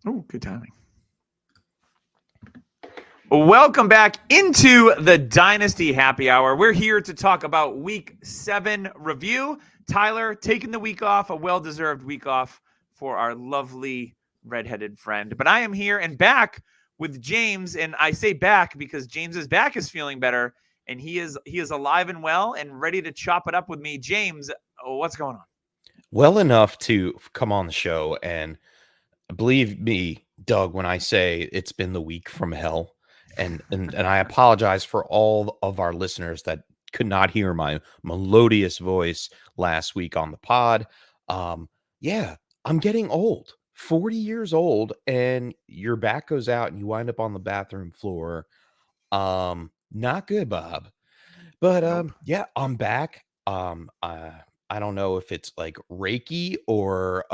Oh, good timing. Welcome back into the Dynasty Happy Hour. We're here to talk about Week 7 review. Tyler taking the week off, a well-deserved week off for our lovely redheaded friend. But I am here and back with James, and I say back because James's back is feeling better, and he is alive and well and ready to chop it up with me. James, what's going on? Well enough to come on the show, and believe me, Doug, when I say it's been the week from hell, and I apologize for all of our listeners that could not hear my melodious voice last week on the pod. Yeah, I'm getting old, 40 years old, and your back goes out and you wind up on the bathroom floor. Not good, Bob. But Nope. yeah, I'm back. I don't know if it's like Reiki or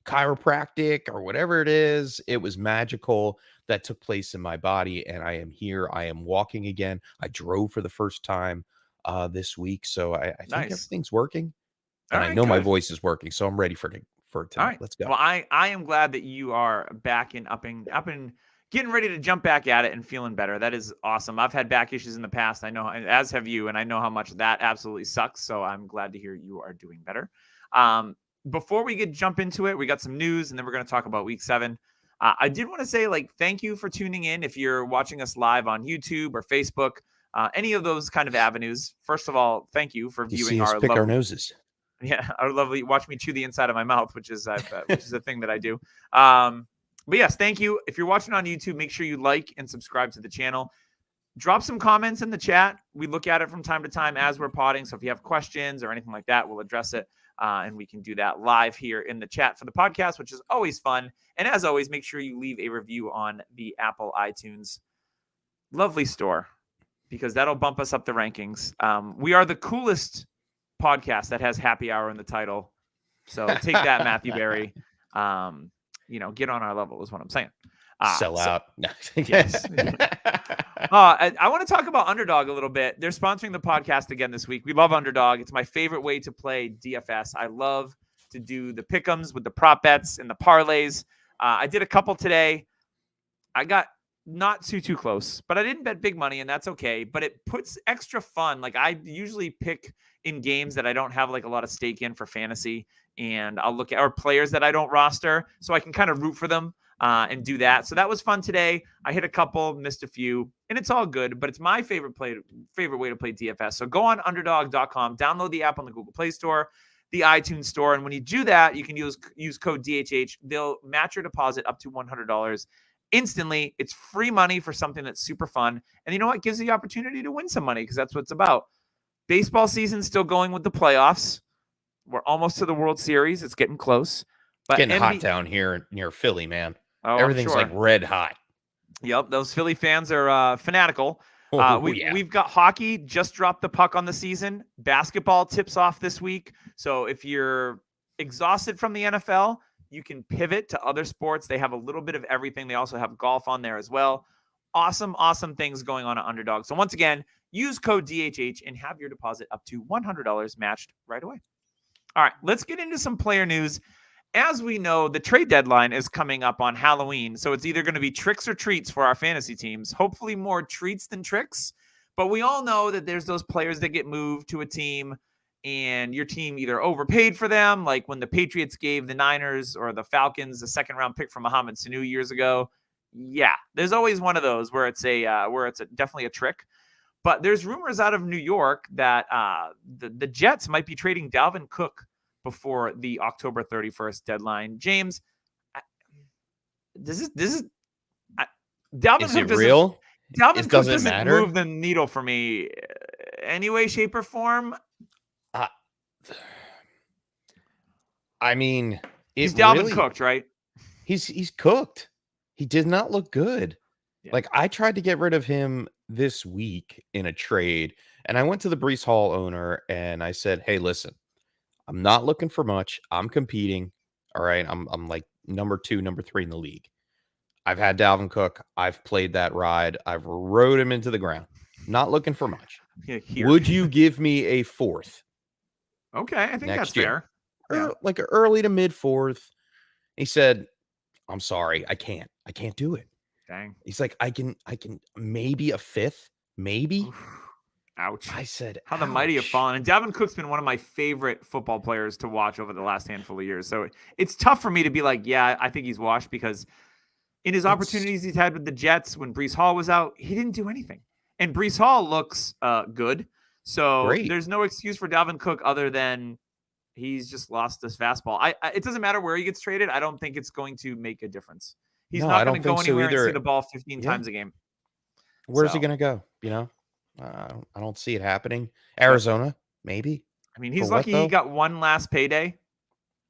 chiropractic or whatever it is. It was magical that took place in my body, and I am here. I am walking again. I drove for the first time this week, so I think Nice. everything's working, All and I right, know my good. voice is working, so I'm ready for All tonight. right. Let's go. Well, I am glad that you are back and up and getting ready to jump back at it and feeling better. That is awesome. I've had back issues in the past. I know, as have you, and I know how much that absolutely sucks. So I'm glad to hear you are doing better. Before we jump into it, we got some news, and then we're going to talk about Week 7. I did want to say, thank you for tuning in. If you're watching us live on YouTube or Facebook, any of those kind of avenues. First of all, thank you for You viewing see us our pick our lovely. noses. Yeah, our lovely. Watch me chew the inside of my mouth, which is a thing that I do. But yes, thank you. If you're watching on YouTube, make sure you like and subscribe to the channel. Drop some comments in the chat. We look at it from time to time as we're potting. So if you have questions or anything like that, we'll address it. And we can do that live here in the chat for the podcast, which is always fun. And as always, make sure you leave a review on the Apple iTunes lovely store, because that'll bump us up the rankings. We are the coolest podcast that has happy hour in the title. So take that, Matthew Berry. Get on our level is what I'm saying. Sell out. Yes. I want to talk about Underdog a little bit. They're sponsoring the podcast again this week. We love Underdog. It's my favorite way to play DFS. I love to do the pick'ems with the prop bets and the parlays. I did a couple today. I got not too close, but I didn't bet big money, and that's okay. But it puts extra fun. Like, I usually pick in games that I don't have a lot of stake in for fantasy, and I'll look at or players that I don't roster, so I can kind of root for them and do that. So that was fun today. I hit a couple, missed a few, and it's all good. But it's my favorite way to play DFS. So go on underdog.com, download the app on the Google Play Store, the iTunes Store, and when you do that, you can use code DHH. They'll match your deposit up to $100. Instantly. It's free money for something that's super fun. And you know what? It gives you the opportunity to win some money, because that's what it's about. Baseball season's still going with the playoffs. We're almost to the World Series. It's getting close. But Getting hot down here near Philly, man. Oh, everything's sure. like red hot. Yep, those Philly fans are fanatical. We've got hockey, just dropped the puck on the season. Basketball tips off this week. So if you're exhausted from the NFL, you can pivot to other sports. They have a little bit of everything. They also have golf on there as well. Awesome things going on at Underdog. So once again, use code DHH and have your deposit up to $100 matched right away. All right, let's get into some player news. As we know, the trade deadline is coming up on Halloween, so it's either going to be tricks or treats for our fantasy teams. Hopefully more treats than tricks, but we all know that there's those players that get moved to a team and your team either overpaid for them, like when the Patriots gave the Niners or the Falcons a second-round pick from Mohamed Sanu years ago. Yeah, there's always one of those where it's definitely a trick. But there's rumors out of New York that the Jets might be trading Dalvin Cook before the October 31st deadline. James, Dalvin Cook real? Dalvin Cook doesn't move the needle for me any way, shape, or form. I mean, he's Dalvin cooked, right? He's cooked. He did not look good. Yeah. Like, I tried to get rid of him this week in a trade, and I went to the Breece Hall owner and I said, "Hey, listen, I'm not looking for much. I'm competing. All right. I'm like number 2, number 3 in the league. I've had Dalvin Cook. I've played that ride. I've rode him into the ground. Not looking for much. Yeah, would you give me a 4th? Okay, I think that's fair. Like early to mid 4th. He said, I'm sorry, I can't do it. Dang. He's like, I can maybe a fifth, maybe. Oof. Ouch. I said, How the mighty have ouch. fallen. And Dalvin Cook's been one of my favorite football players to watch over the last handful of years. So it's tough for me to be like, yeah, I think he's washed, because in his It's opportunities he's had with the Jets when Breece Hall was out, he didn't do anything. And Breece Hall looks good. So great. there's no excuse for Dalvin Cook other than he's just lost this fastball. It doesn't matter where he gets traded. I don't think it's going to make a difference. He's No, not I going to don't think go so anywhere and see either. the ball 15 Yeah. times a game. Where's he So, gonna go? I don't see it happening. yep. Arizona, maybe. I mean, For he's what lucky he though? got one last payday.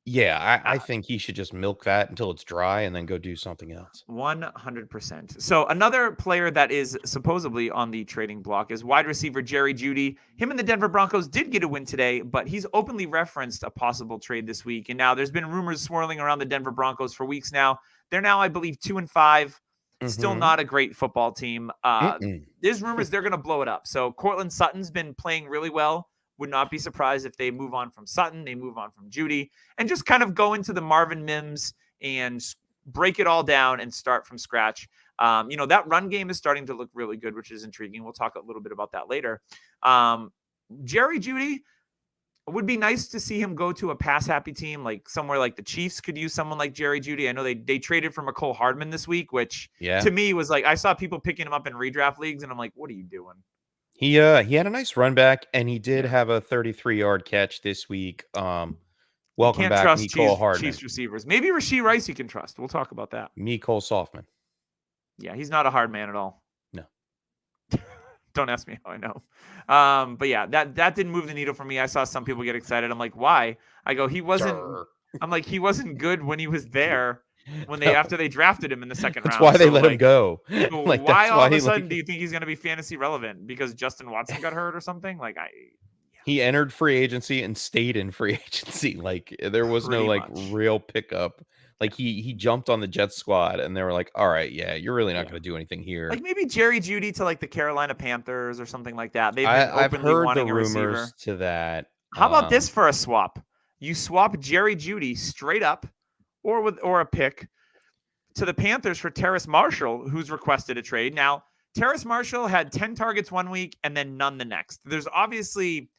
Yeah, I Uh, think he should just milk that until it's dry and then go do something else. 100%. So another player that is supposedly on the trading block is wide receiver Jerry Jeudy. Him and the Denver Broncos did get a win today, but he's openly referenced a possible trade this week. And now there's been rumors swirling around the Denver Broncos for weeks now. They're now, I believe, 2-5. Still Mhm. not a great football team. Mm-mm. There's rumors they're going to blow it up. So Cortland Sutton's been playing really well. Would not be surprised if they move on from Sutton, they move on from Jeudy, and just kind of go into the Marvin Mims and break it all down and start from scratch. That run game is starting to look really good, which is intriguing. We'll talk a little bit about that later. Jerry Jeudy, would be nice to see him go to a pass happy team, like somewhere like the Chiefs could use someone like Jerry Jeudy. I know they traded for McCole Hardman this week, which Yeah. to me was like, I saw people picking him up in redraft leagues and I'm like, what are you doing? He had a nice run back and he did Yeah. have a 33-yard catch this week. You Welcome can't back, trust Mecole Hardman. Chiefs receivers. Maybe Rashee Rice you can trust. We'll talk about that. Mecole Softman. Yeah, he's not a hard man at all. No. Don't ask me how I know. But yeah, that didn't move the needle for me. I saw some people get excited. I'm like, why? I go, he wasn't. I'm like, he wasn't good when he was there. After they drafted him in the second That's round. why they let him go. Like, why all of a sudden do you think he's going to be fantasy relevant? Because Justin Watson got hurt or something? Like he entered free agency and stayed in free agency. Like there was no real pickup. Like he jumped on the Jets squad and they were like, all right, yeah, you're really not going to do anything here. Like maybe Jerry Jeudy to like the Carolina Panthers or something like that. I've heard the rumors to that. How about this for a swap? You swap Jerry Jeudy straight up or a pick to the Panthers for Terrace Marshall, who's requested a trade. Now, Terrace Marshall had 10 targets one week and then none the next. There's obviously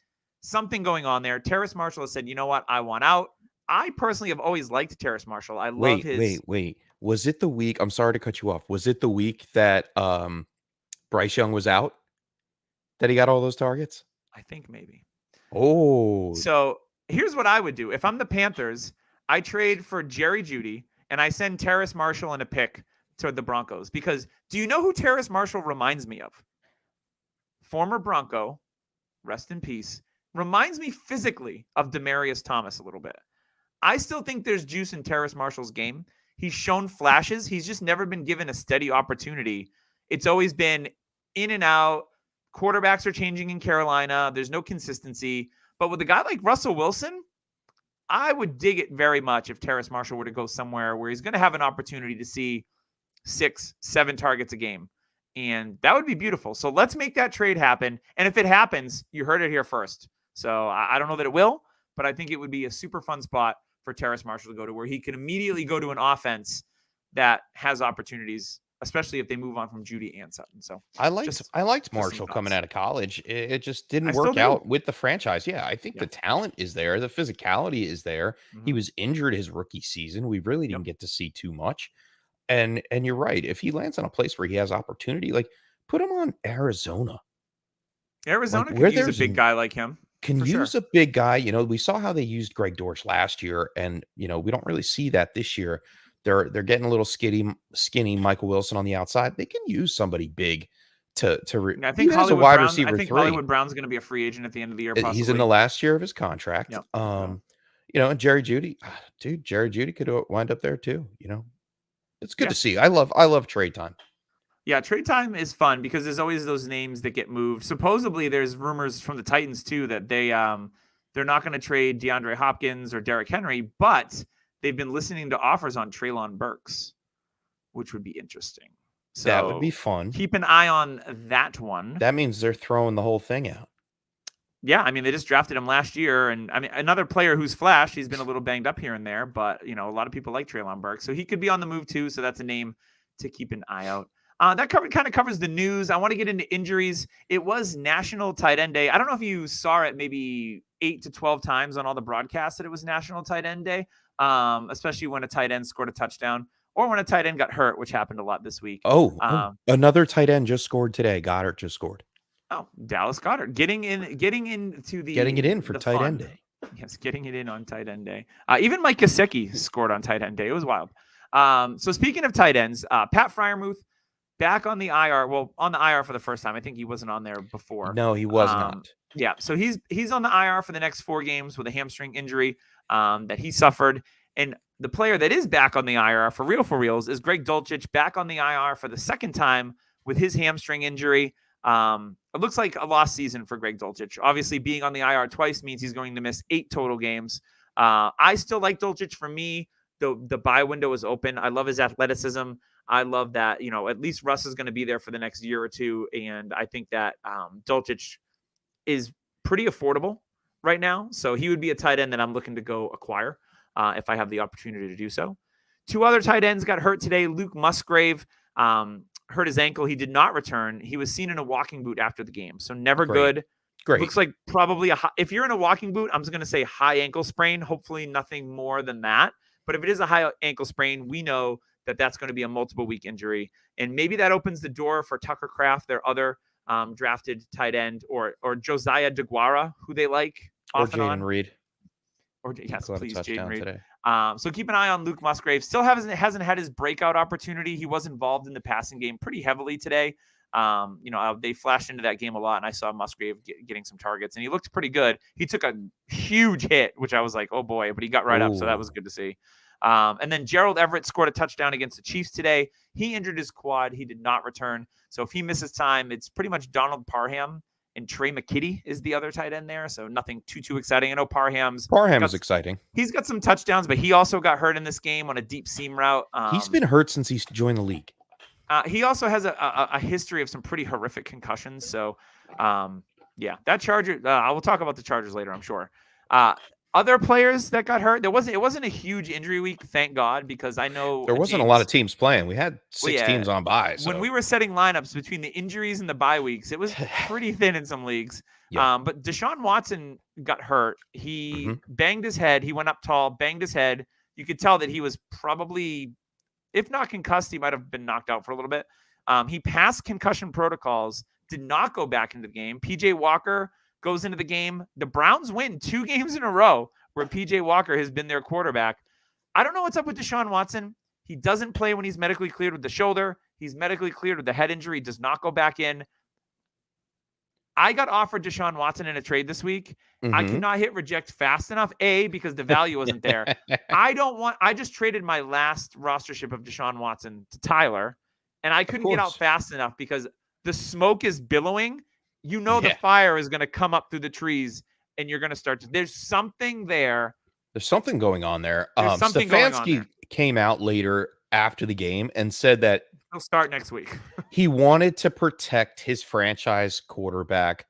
something going on there. Terrace Marshall has said, you know what? I want out. I personally have always liked Terrace Marshall. I love his. Wait. Was it the week? I'm sorry to cut you off. Was it the week that Bryce Young was out that he got all those targets? I think maybe. Oh. So here's what I would do. If I'm the Panthers, I trade for Jerry Jeudy and I send Terrace Marshall and a pick to the Broncos. Because do you know who Terrace Marshall reminds me of? Former Bronco, rest in peace, reminds me physically of Demaryius Thomas a little bit. I still think there's juice in Terrace Marshall's game. He's shown flashes. He's just never been given a steady opportunity. It's always been in and out. Quarterbacks are changing in Carolina. There's no consistency. But with a guy like Russell Wilson, I would dig it very much if Terrace Marshall were to go somewhere where he's going to have an opportunity to see 6-7 targets a game. And that would be beautiful. So let's make that trade happen. And if it happens, you heard it here first. So I don't know that it will, but I think it would be a super fun spot for Terrace Marshall to go to where he can immediately go to an offense that has opportunities, especially if they move on from Jeudy and Sutton. So I liked Marshall coming out of college. It just didn't work out with the franchise. Yeah, I think the talent is there. The physicality is there. Mm-hmm. He was injured his rookie season. We really didn't get to see too much. And you're right. If he lands in a place where he has opportunity, like put him on Arizona. Arizona could use a big guy like him. Can use a big guy. We saw how they used Greg Dortch last year, and we don't really see that this year. They're getting a little skinny Michael Wilson on the outside. They can use somebody big to I think Hollywood Brown, receiver. I think Hollywood Brown's going to be a free agent at the end of the year. Possibly. He's in the last year of his contract. Yep. And Jerry Jeudy, dude, Jerry Jeudy could wind up there too. It's good to see. I love trade time. Yeah, trade time is fun because there's always those names that get moved. Supposedly, there's rumors from the Titans too that they're not going to trade DeAndre Hopkins or Derrick Henry, but they've been listening to offers on Treylon Burks, which would be interesting. So that would be fun. Keep an eye on that one. That means they're throwing the whole thing out. Yeah, I mean, they just drafted him last year, and I mean, another player who's flashed. He's been a little banged up here and there, but a lot of people like Treylon Burks, so he could be on the move too. So that's a name to keep an eye out. That kind of covers the news. I want to get into injuries. It was National Tight End Day. I don't know if you saw it maybe 8 to 12 times on all the broadcasts that it was National Tight End Day, especially when a tight end scored a touchdown or when a tight end got hurt, which happened a lot this week. Another tight end just scored today. Goddard just scored. Oh, Dallas Goedert getting it in for tight end day. Yes, getting it in on tight end day. Even Mike Gesicki scored on tight end day. It was wild. So speaking of tight ends, Pat Freiermuth back on the IR. Well, on the IR for the first time. I think he wasn't on there before. No, he was not. Yeah, so he's on the IR for the next 4 games with a hamstring injury that he suffered. And the player that is back on the IR for reals is Greg Dulcich, back on the IR for the second time with his hamstring injury. It looks like a lost season for Greg Dulcich. Obviously, being on the IR twice means he's going to miss 8 total games. I still like Dulcich. For me, the buy window is open. I love his athleticism. I love that, at least Russ is going to be there for the next year or two. And I think that Dulcich is pretty affordable right now. So he would be a tight end that I'm looking to go acquire if I have the opportunity to do so. 2 other tight ends got hurt today. Luke Musgrave hurt his ankle. He did not return. He was seen in a walking boot after the game. So never good. Great. Looks like probably if you're in a walking boot, I'm just going to say high ankle sprain. Hopefully nothing more than that. But if it is a high ankle sprain, we know that that's going to be a multiple week injury. And maybe that opens the door for Tucker Kraft, their other drafted tight end, or Josiah DeGuara, who they like. Or Jaden Reed. Or yes, please, Jaden Reed. So keep an eye on Luke Musgrave. Still hasn't had his breakout opportunity. He was involved in the passing game pretty heavily today. They flashed into that game a lot, and I saw Musgrave getting some targets, and he looked pretty good. He took a huge hit, which I was like, oh boy, but he got right up, so that was good to see. And then Gerald Everett scored a touchdown against the Chiefs today. He injured his quad. He did not return. So if he misses time, it's pretty much Donald Parham and Trey McKitty is the other tight end there. So nothing too exciting. I know Parham is exciting. He's got some touchdowns, but he also got hurt in this game on a deep seam route. He's been hurt since he's joined the league. He also has a history of some pretty horrific concussions. So, that Charger. I will talk about the Chargers later, I'm sure. Other players that got hurt, it wasn't a huge injury week, thank God, because I know there wasn't a lot of teams playing. We had 6 teams on bye. So. When we were setting lineups between the injuries and the bye weeks, it was pretty thin in some leagues. Yeah. But Deshaun Watson got hurt. He banged his head. He went up tall, banged his head. You could tell that he was probably, if not concussed, he might have been knocked out for a little bit. He passed concussion protocols, did not go back into the game. PJ Walker goes into the game. The Browns win 2 games in a row where PJ Walker has been their quarterback. I don't know what's up with Deshaun Watson. He doesn't play when he's medically cleared with the shoulder. He's medically cleared with the head injury, does not go back in. I got offered Deshaun Watson in a trade this week. I could not hit reject fast enough, because the value wasn't there. I just traded my last rostership of Deshaun Watson to Tyler, and I couldn't get out fast enough because the smoke is billowing. The fire is going to come up through the trees, and you're going to start to. There's something there. There's something going on there. Stefanski came out later after the game and said that he'll start next week. He wanted to protect his franchise quarterback.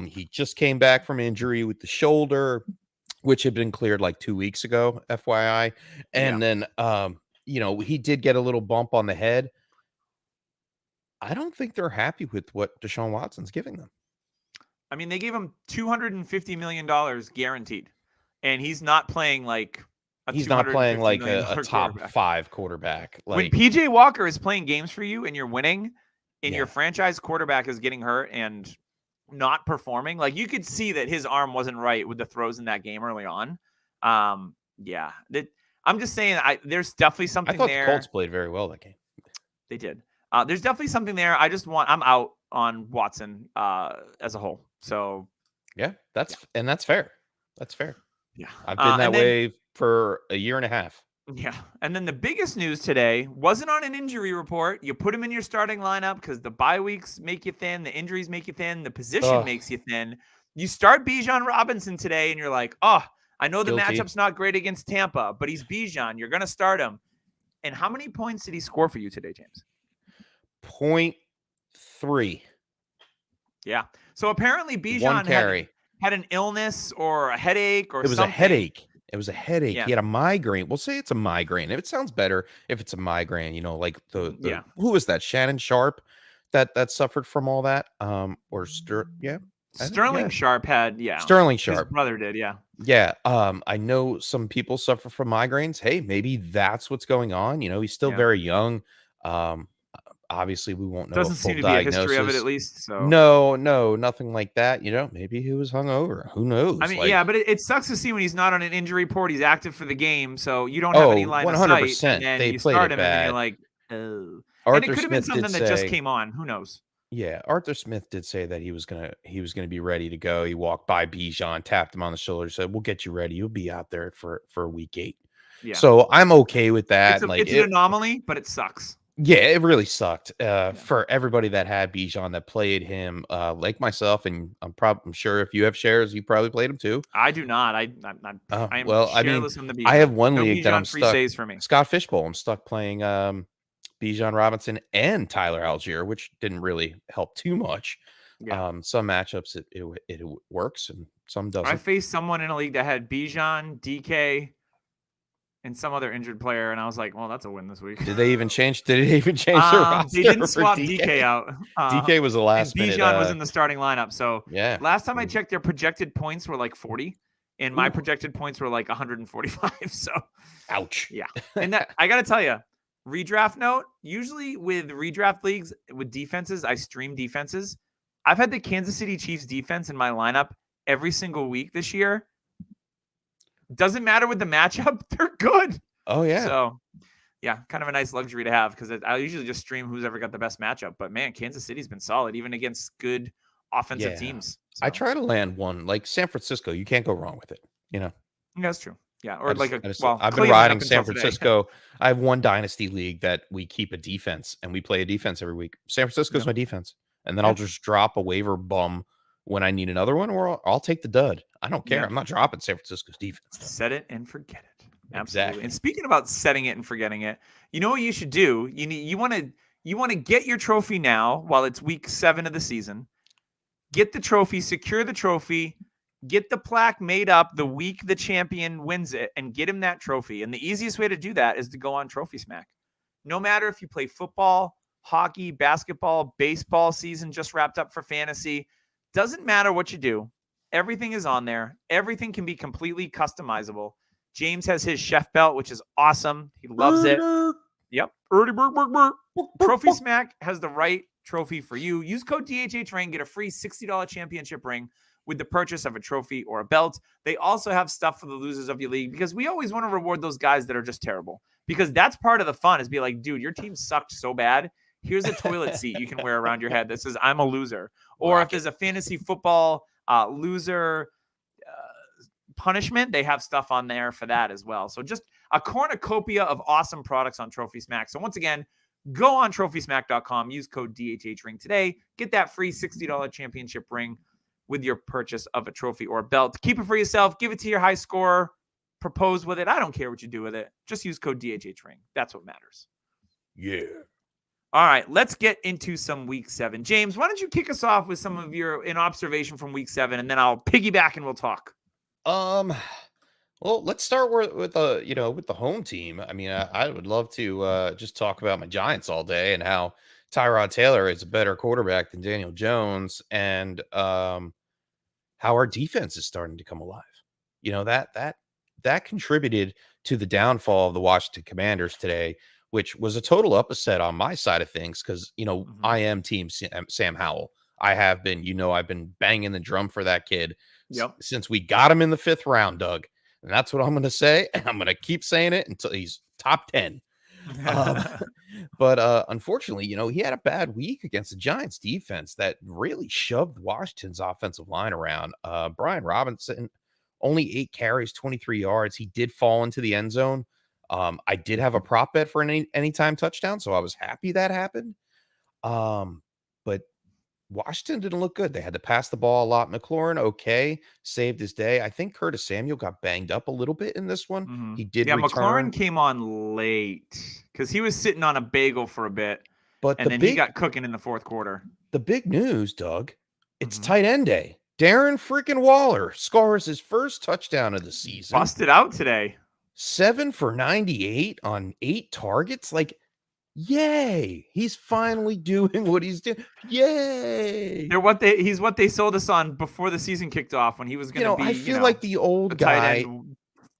He just came back from injury with the shoulder, which had been cleared like 2 weeks ago, FYI. And then, he did get a little bump on the head. I don't think they're happy with what Deshaun Watson's giving them. I mean, they gave him $250 million guaranteed, and he's not playing like a top 5 quarterback. When PJ Walker is playing games for you and you're winning, and your franchise quarterback is getting hurt and not performing, like you could see that his arm wasn't right with the throws in that game early on. I'm just saying, there's definitely something there. I thought the Colts played very well that game. They did. There's definitely something there. I'm out on Watson as a whole. So that's fair. That's fair. Yeah. I've been that way for a year and a half. Yeah. And then the biggest news today wasn't on an injury report. You put him in your starting lineup because the bye weeks make you thin, the injuries make you thin, the position makes you thin. You start Bijan Robinson today and you're like, I know the matchup's not great against Tampa, but he's Bijan. You're going to start him. And how many points did he score for you today, James? 0.3. Yeah. So apparently Bijan had an illness or a headache or It was something. a headache. It was a headache. Yeah. He had a migraine. We'll say it's a migraine. It sounds better if it's a migraine, like who was that? Shannon Sharp that suffered from all that. Sterling Sharp had, Sterling his Sharp. brother did, yeah. Yeah. I know some people suffer from migraines. Hey, maybe that's what's going on. He's still very young. Obviously we won't know Doesn't a full seem to be a history of it, diagnosis. at least. So No, nothing like that. Maybe he was hungover. Who knows? I mean, but it sucks to see when he's not on an injury report. He's active for the game, so you don't have any line of sight, 100%. and then They you played start it him, and then you're bad. like, oh. And it Arthur could have been Smith something did that just say, came on. Who knows? yeah, Arthur Smith did say that he was gonna be ready to go. He walked by Bijan, tapped him on the shoulder, said, "We'll get you ready. You'll be out there for week 8." Yeah. So I'm okay with that. It's an anomaly, but it sucks. Yeah, it really sucked for everybody that had Bijan, that played him, like myself, and I'm sure if you have shares, you probably played him too. I do not. I am shareless on the Bijan. I have one no league that I'm Bijan free stuck. saves for me. Scott Fishbowl. I'm stuck playing Bijan Robinson and Tyler Algier, which didn't really help too much. Yeah. Some matchups it works and some doesn't. I faced someone in a league that had Bijan, DK, and some other injured player, and I was like, "Well, that's a win this week." Did they even change? Did it even change the roster? They didn't swap DK out. DK was the last minute. Bijan was in the starting lineup. So yeah, last time I checked, their projected points were like 40, and my projected points were like 145. So, ouch. Yeah, and that I got to tell you, redraft note. Usually with redraft leagues with defenses, I stream defenses. I've had the Kansas City Chiefs defense in my lineup every single week this year. Doesn't matter with the matchup, they're good. Oh yeah. So yeah, kind of a nice luxury to have, because I usually just stream who's ever got the best matchup. But man, Kansas City's been solid even against good offensive teams. So. I try to land one like San Francisco. You can't go wrong with it. Yeah, that's true. Yeah, or I've been riding San Francisco. I have one dynasty league that we keep a defense and we play a defense every week. San Francisco's my defense, and then I'll just drop a waiver bum when I need another one, or I'll take the dud. I don't care. I'm not dropping San Francisco's defense. Set it and forget it. Absolutely. Exactly. And speaking about setting it and forgetting it, you know what you should do? You want to get your trophy now while it's week 7 of the season. Get the trophy, secure the trophy, get the plaque made up the week the champion wins it, and get him that trophy. And the easiest way to do that is to go on Trophy Smack. No matter if you play football, hockey, basketball, baseball season just wrapped up for fantasy, doesn't matter what you do. Everything is on there. Everything can be completely customizable. James has his chef belt, which is awesome. He loves it. Yep. Trophy Smack has the right trophy for you. Use code DHH Ring, get a free $60 championship ring with the purchase of a trophy or a belt. They also have stuff for the losers of your league, because we always want to reward those guys that are just terrible, because that's part of the fun, is be like, dude, your team sucked so bad. Here's a toilet seat you can wear around your head that says I'm a loser. Or if there's a fantasy football loser punishment, they have stuff on there for that as well. So just a cornucopia of awesome products on Trophy Smack. So once again, go on trophysmack.com, use code DHH Ring today, get that free $60 championship ring with your purchase of a trophy or belt. Keep it for yourself, give it to your high scorer, propose with it. I don't care what you do with it. Just use code DHH Ring. That's what matters. Yeah. All right, let's get into some week 7. James, why don't you kick us off with some of your observation from week 7, and then I'll piggyback and we'll talk. Well, let's start with the home team. I mean, I would love to just talk about my Giants all day and how Tyrod Taylor is a better quarterback than Daniel Jones, and how our defense is starting to come alive. That contributed to the downfall of the Washington Commanders today, which was a total upset on my side of things, because I am team Sam Howell. I have been, I've been banging the drum for that kid since we got him in the 5th round, Doug. And that's what I'm going to say. And I'm going to keep saying it until he's top 10. But unfortunately, he had a bad week against the Giants defense that really shoved Washington's offensive line around. Brian Robinson, only 8 carries, 23 yards. He did fall into the end zone. I did have a prop bet for an anytime touchdown, so I was happy that happened. But Washington didn't look good. They had to pass the ball a lot. McLaurin, okay, saved his day. I think Curtis Samuel got banged up a little bit in this one. Mm-hmm. He did return. McLaurin came on late because he was sitting on a bagel for a bit, and then he got cooking in the 4th quarter. The big news, Doug, it's tight end day. Darren freaking Waller scores his first touchdown of the season. Busted out today. 7 for 98 on 8 targets. Like, yay. He's finally doing what he's doing. Yay. He's what they sold us on before the season kicked off when he was going to be, I feel like the old guy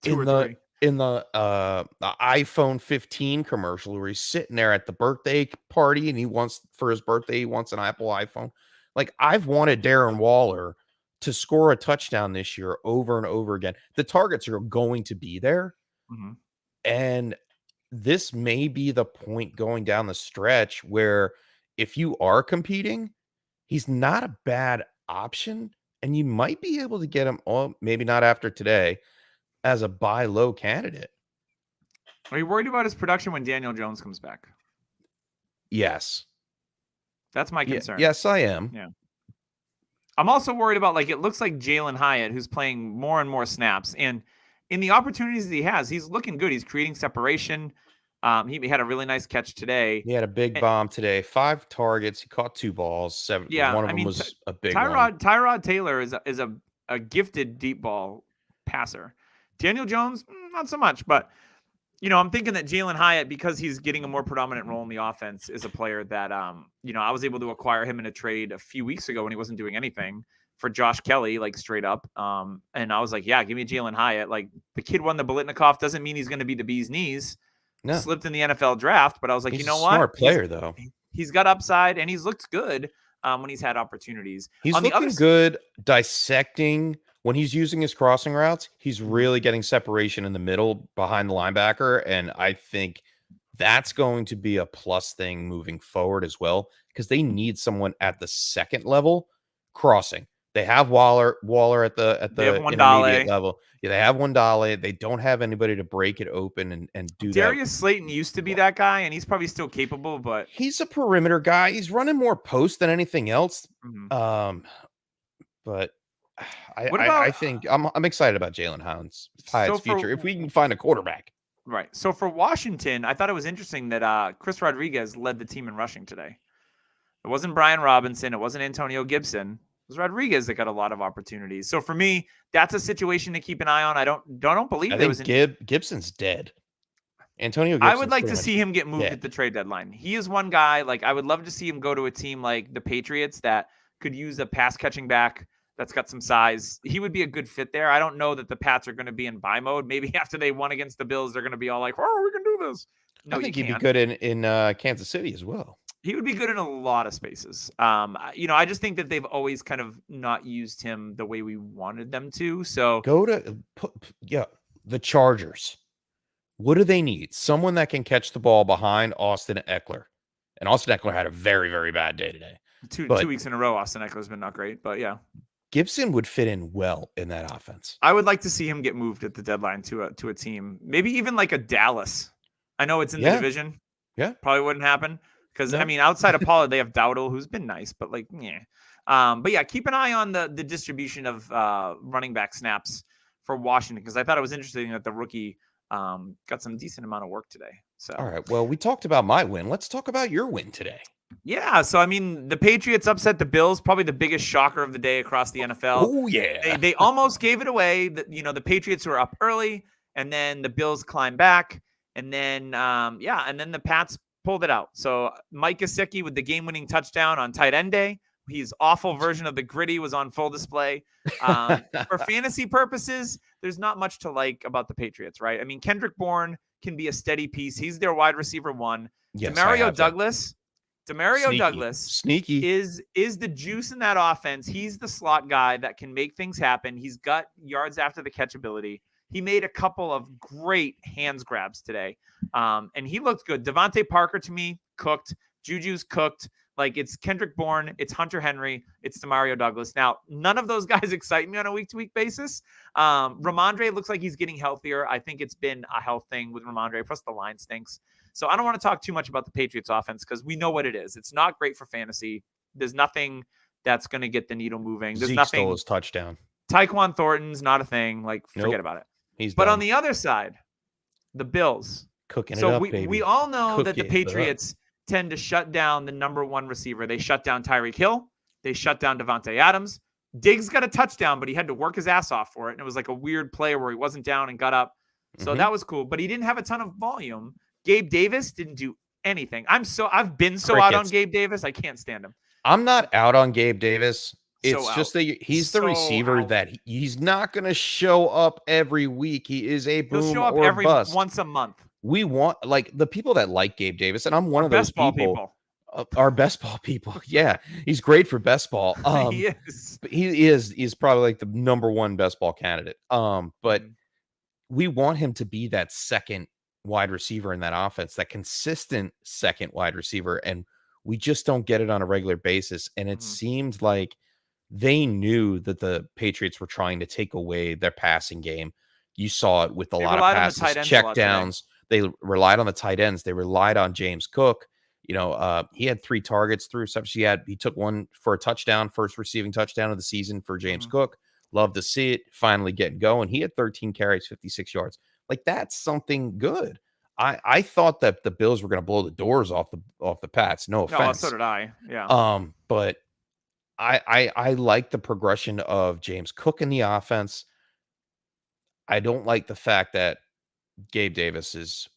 in the iPhone 15 commercial where he's sitting there at the birthday party and for his birthday, he wants an Apple iPhone. Like, I've wanted Darren Waller to score a touchdown this year over and over again. The targets are going to be there. Mm-hmm. And this may be the point going down the stretch where if you are competing, he's not a bad option. And you might be able to get him, maybe not after today, as a buy low candidate. Are you worried about his production when Daniel Jones comes back? Yes. That's my concern. Yes, I am. Yeah. I'm also worried about, it looks like Jalen Hyatt, who's playing more and more snaps. And in the opportunities that he has, he's looking good. He's creating separation. He had a really nice catch today. He had a big bomb today. 5 targets. He caught 2 balls. 7. Yeah, one of them was a big one. one. Tyrod Taylor is a gifted deep ball passer. Daniel Jones, not so much. But, I'm thinking that Jalen Hyatt, because he's getting a more predominant role in the offense, is a player that, I was able to acquire him in a trade a few weeks ago when he wasn't doing anything for Josh Kelly, straight up. And I was like, yeah, give me Jalen Hyatt. The kid won the Biletnikoff. Doesn't mean he's going to be the bee's knees. No. Slipped in the NFL draft, but I was like, he's you know what? Smart player, though. He's got upside, and he's looked good when he's had opportunities. He's looking good dissecting. When he's using his crossing routes, he's really getting separation in the middle behind the linebacker. And I think that's going to be a plus thing moving forward as well, because they need someone at the second level crossing. They have Waller at the intermediate level. Yeah, they have Wandale. They don't have anybody to break it open and do Darius Slayton used to be that guy, and he's probably still capable, but he's a perimeter guy. He's running more post than anything else. Mm-hmm. But I think I'm excited about Jalen Hyatt's future if we can find a quarterback. Right. So for Washington, I thought it was interesting that Chris Rodriguez led the team in rushing today. It wasn't Brian Robinson. It wasn't Antonio Gibson. It was Rodriguez that got a lot of opportunities. So for me, that's a situation to keep an eye on. I don't believe there was Gibson's dead. Antonio Gibson. I would like to see him get moved at the trade deadline. He is one guy, I would love to see him go to a team like the Patriots that could use a pass catching back that's got some size. He would be a good fit there. I don't know that the Pats are going to be in buy mode. Maybe after they won against the Bills, they're going to be all like, "Oh, we can do this." No, I think he'd be good in Kansas City as well. He would be good in a lot of spaces. I just think that they've always kind of not used him the way we wanted them to. So go to the Chargers. What do they need? Someone that can catch the ball behind Austin Eckler. And Austin Eckler had a very, very bad day today. Two weeks in a row, Austin Eckler's been not great, but yeah. Gibson would fit in well in that offense. I would like to see him get moved at the deadline to a team, maybe even like a Dallas. I know it's in the division. Yeah. Probably wouldn't happen. Because, outside of Pollard, they have Dowdle, who's been nice, but but yeah, keep an eye on the distribution of running back snaps for Washington, because I thought it was interesting that the rookie got some decent amount of work today. So, all right. Well, we talked about my win. Let's talk about your win today. Yeah. So, the Patriots upset the Bills, probably the biggest shocker of the day across the NFL. Oh, yeah. They almost gave it away. The Patriots were up early, and then the Bills climbed back, and then, and then the Pats pulled it out. So Mike Gesicki with the game-winning touchdown on tight end day. His awful version of the gritty was on full display. For fantasy purposes, there's not much to like about the Patriots, right? Kendrick Bourne can be a steady piece. He's their wide receiver 1. Yes, Demario Douglas sneaky is the juice in that offense. He's the slot guy that can make things happen. He's got yards after the catch ability. He made a couple of great hands grabs today. And he looked good. Devontae Parker, to me, cooked. Juju's cooked. It's Kendrick Bourne. It's Hunter Henry. It's Demario Douglas. Now, none of those guys excite me on a week-to-week basis. Ramondre looks like he's getting healthier. I think it's been a health thing with Ramondre, plus the line stinks. So I don't want to talk too much about the Patriots offense because we know what it is. It's not great for fantasy. There's nothing that's going to get the needle moving. There's nothing. Stole his touchdown. Tyquan Thornton's not a thing. Forget about it. He's but done. On the other side, the Bills. Cooking it up, baby. We all know that the Patriots tend to shut down the number 1 receiver. They shut down Tyreek Hill. They shut down Devontae Adams. Diggs got a touchdown, but he had to work his ass off for it. And it was like a weird play where he wasn't down and got up. So that was cool, but he didn't have a ton of volume. Gabe Davis didn't do anything. I've been so out on Gabe Davis. I can't stand him. I'm not out on Gabe Davis. It's just that he's the receiver that he's not going to show up every week. He is a boom He'll show up or every bust. once a month. We want the people that like Gabe Davis, and I'm one of those people. Our best ball people. Yeah, he's great for best ball. He is. He's probably like the number one best ball candidate. But we want him to be that second wide receiver in that offense, that consistent second wide receiver, and we just don't get it on a regular basis. And it seemed like they knew that the Patriots were trying to take away their passing game. You saw it with a lot of passes, check downs. They relied on the tight ends. They relied on James Cook. He had 3 targets, 3 receptions. He took one for a touchdown, first receiving touchdown of the season for James Cook. Love to see it finally get going. He had 13 carries, 56 yards. Like, that's something good. I thought that the Bills were going to blow the doors off the Pats. No offense. No, so did I. Yeah. But I like the progression of James Cook in the offense. I don't like the fact that Gabe Davis is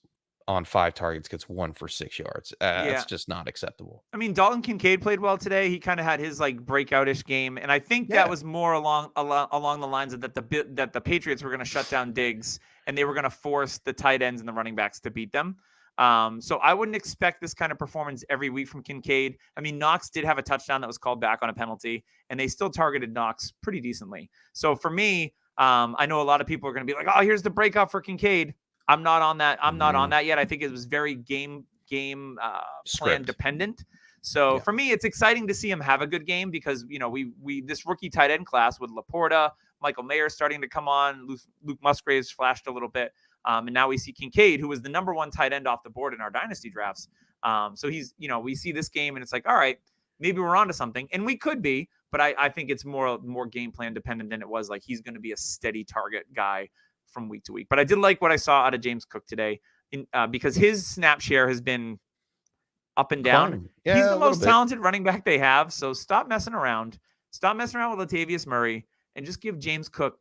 on 5 targets, gets 1 for 6 yards. That's just not acceptable. I mean, Dalton Kincaid played well today. He kind of had his like breakout-ish game, and I think that was more along the lines of that the Patriots were going to shut down Diggs, and they were going to force the tight ends and the running backs to beat them. So I wouldn't expect this kind of performance every week from Kincaid. I mean, Knox did have a touchdown that was called back on a penalty, and they still targeted Knox pretty decently. So for me, I know a lot of people are going to be like, "Oh, here's the breakout for Kincaid." I'm not on that. I'm not on that yet. I think it was very game plan dependent. So for me, it's exciting to see him have a good game because we this rookie tight end class with Laporta, Michael Mayer starting to come on, Luke Musgraves flashed a little bit, and now we see Kincaid, who was the number 1 tight end off the board in our dynasty drafts. So he's we see this game and it's like, all right, maybe we're onto something, and we could be, but I think it's more game plan dependent than it was like he's going to be a steady target guy from week to week. But I did like what I saw out of James Cook today because his snap share has been up and down. Yeah, he's the most talented running back they have. So stop messing around. Stop messing around with Latavius Murray and just give James Cook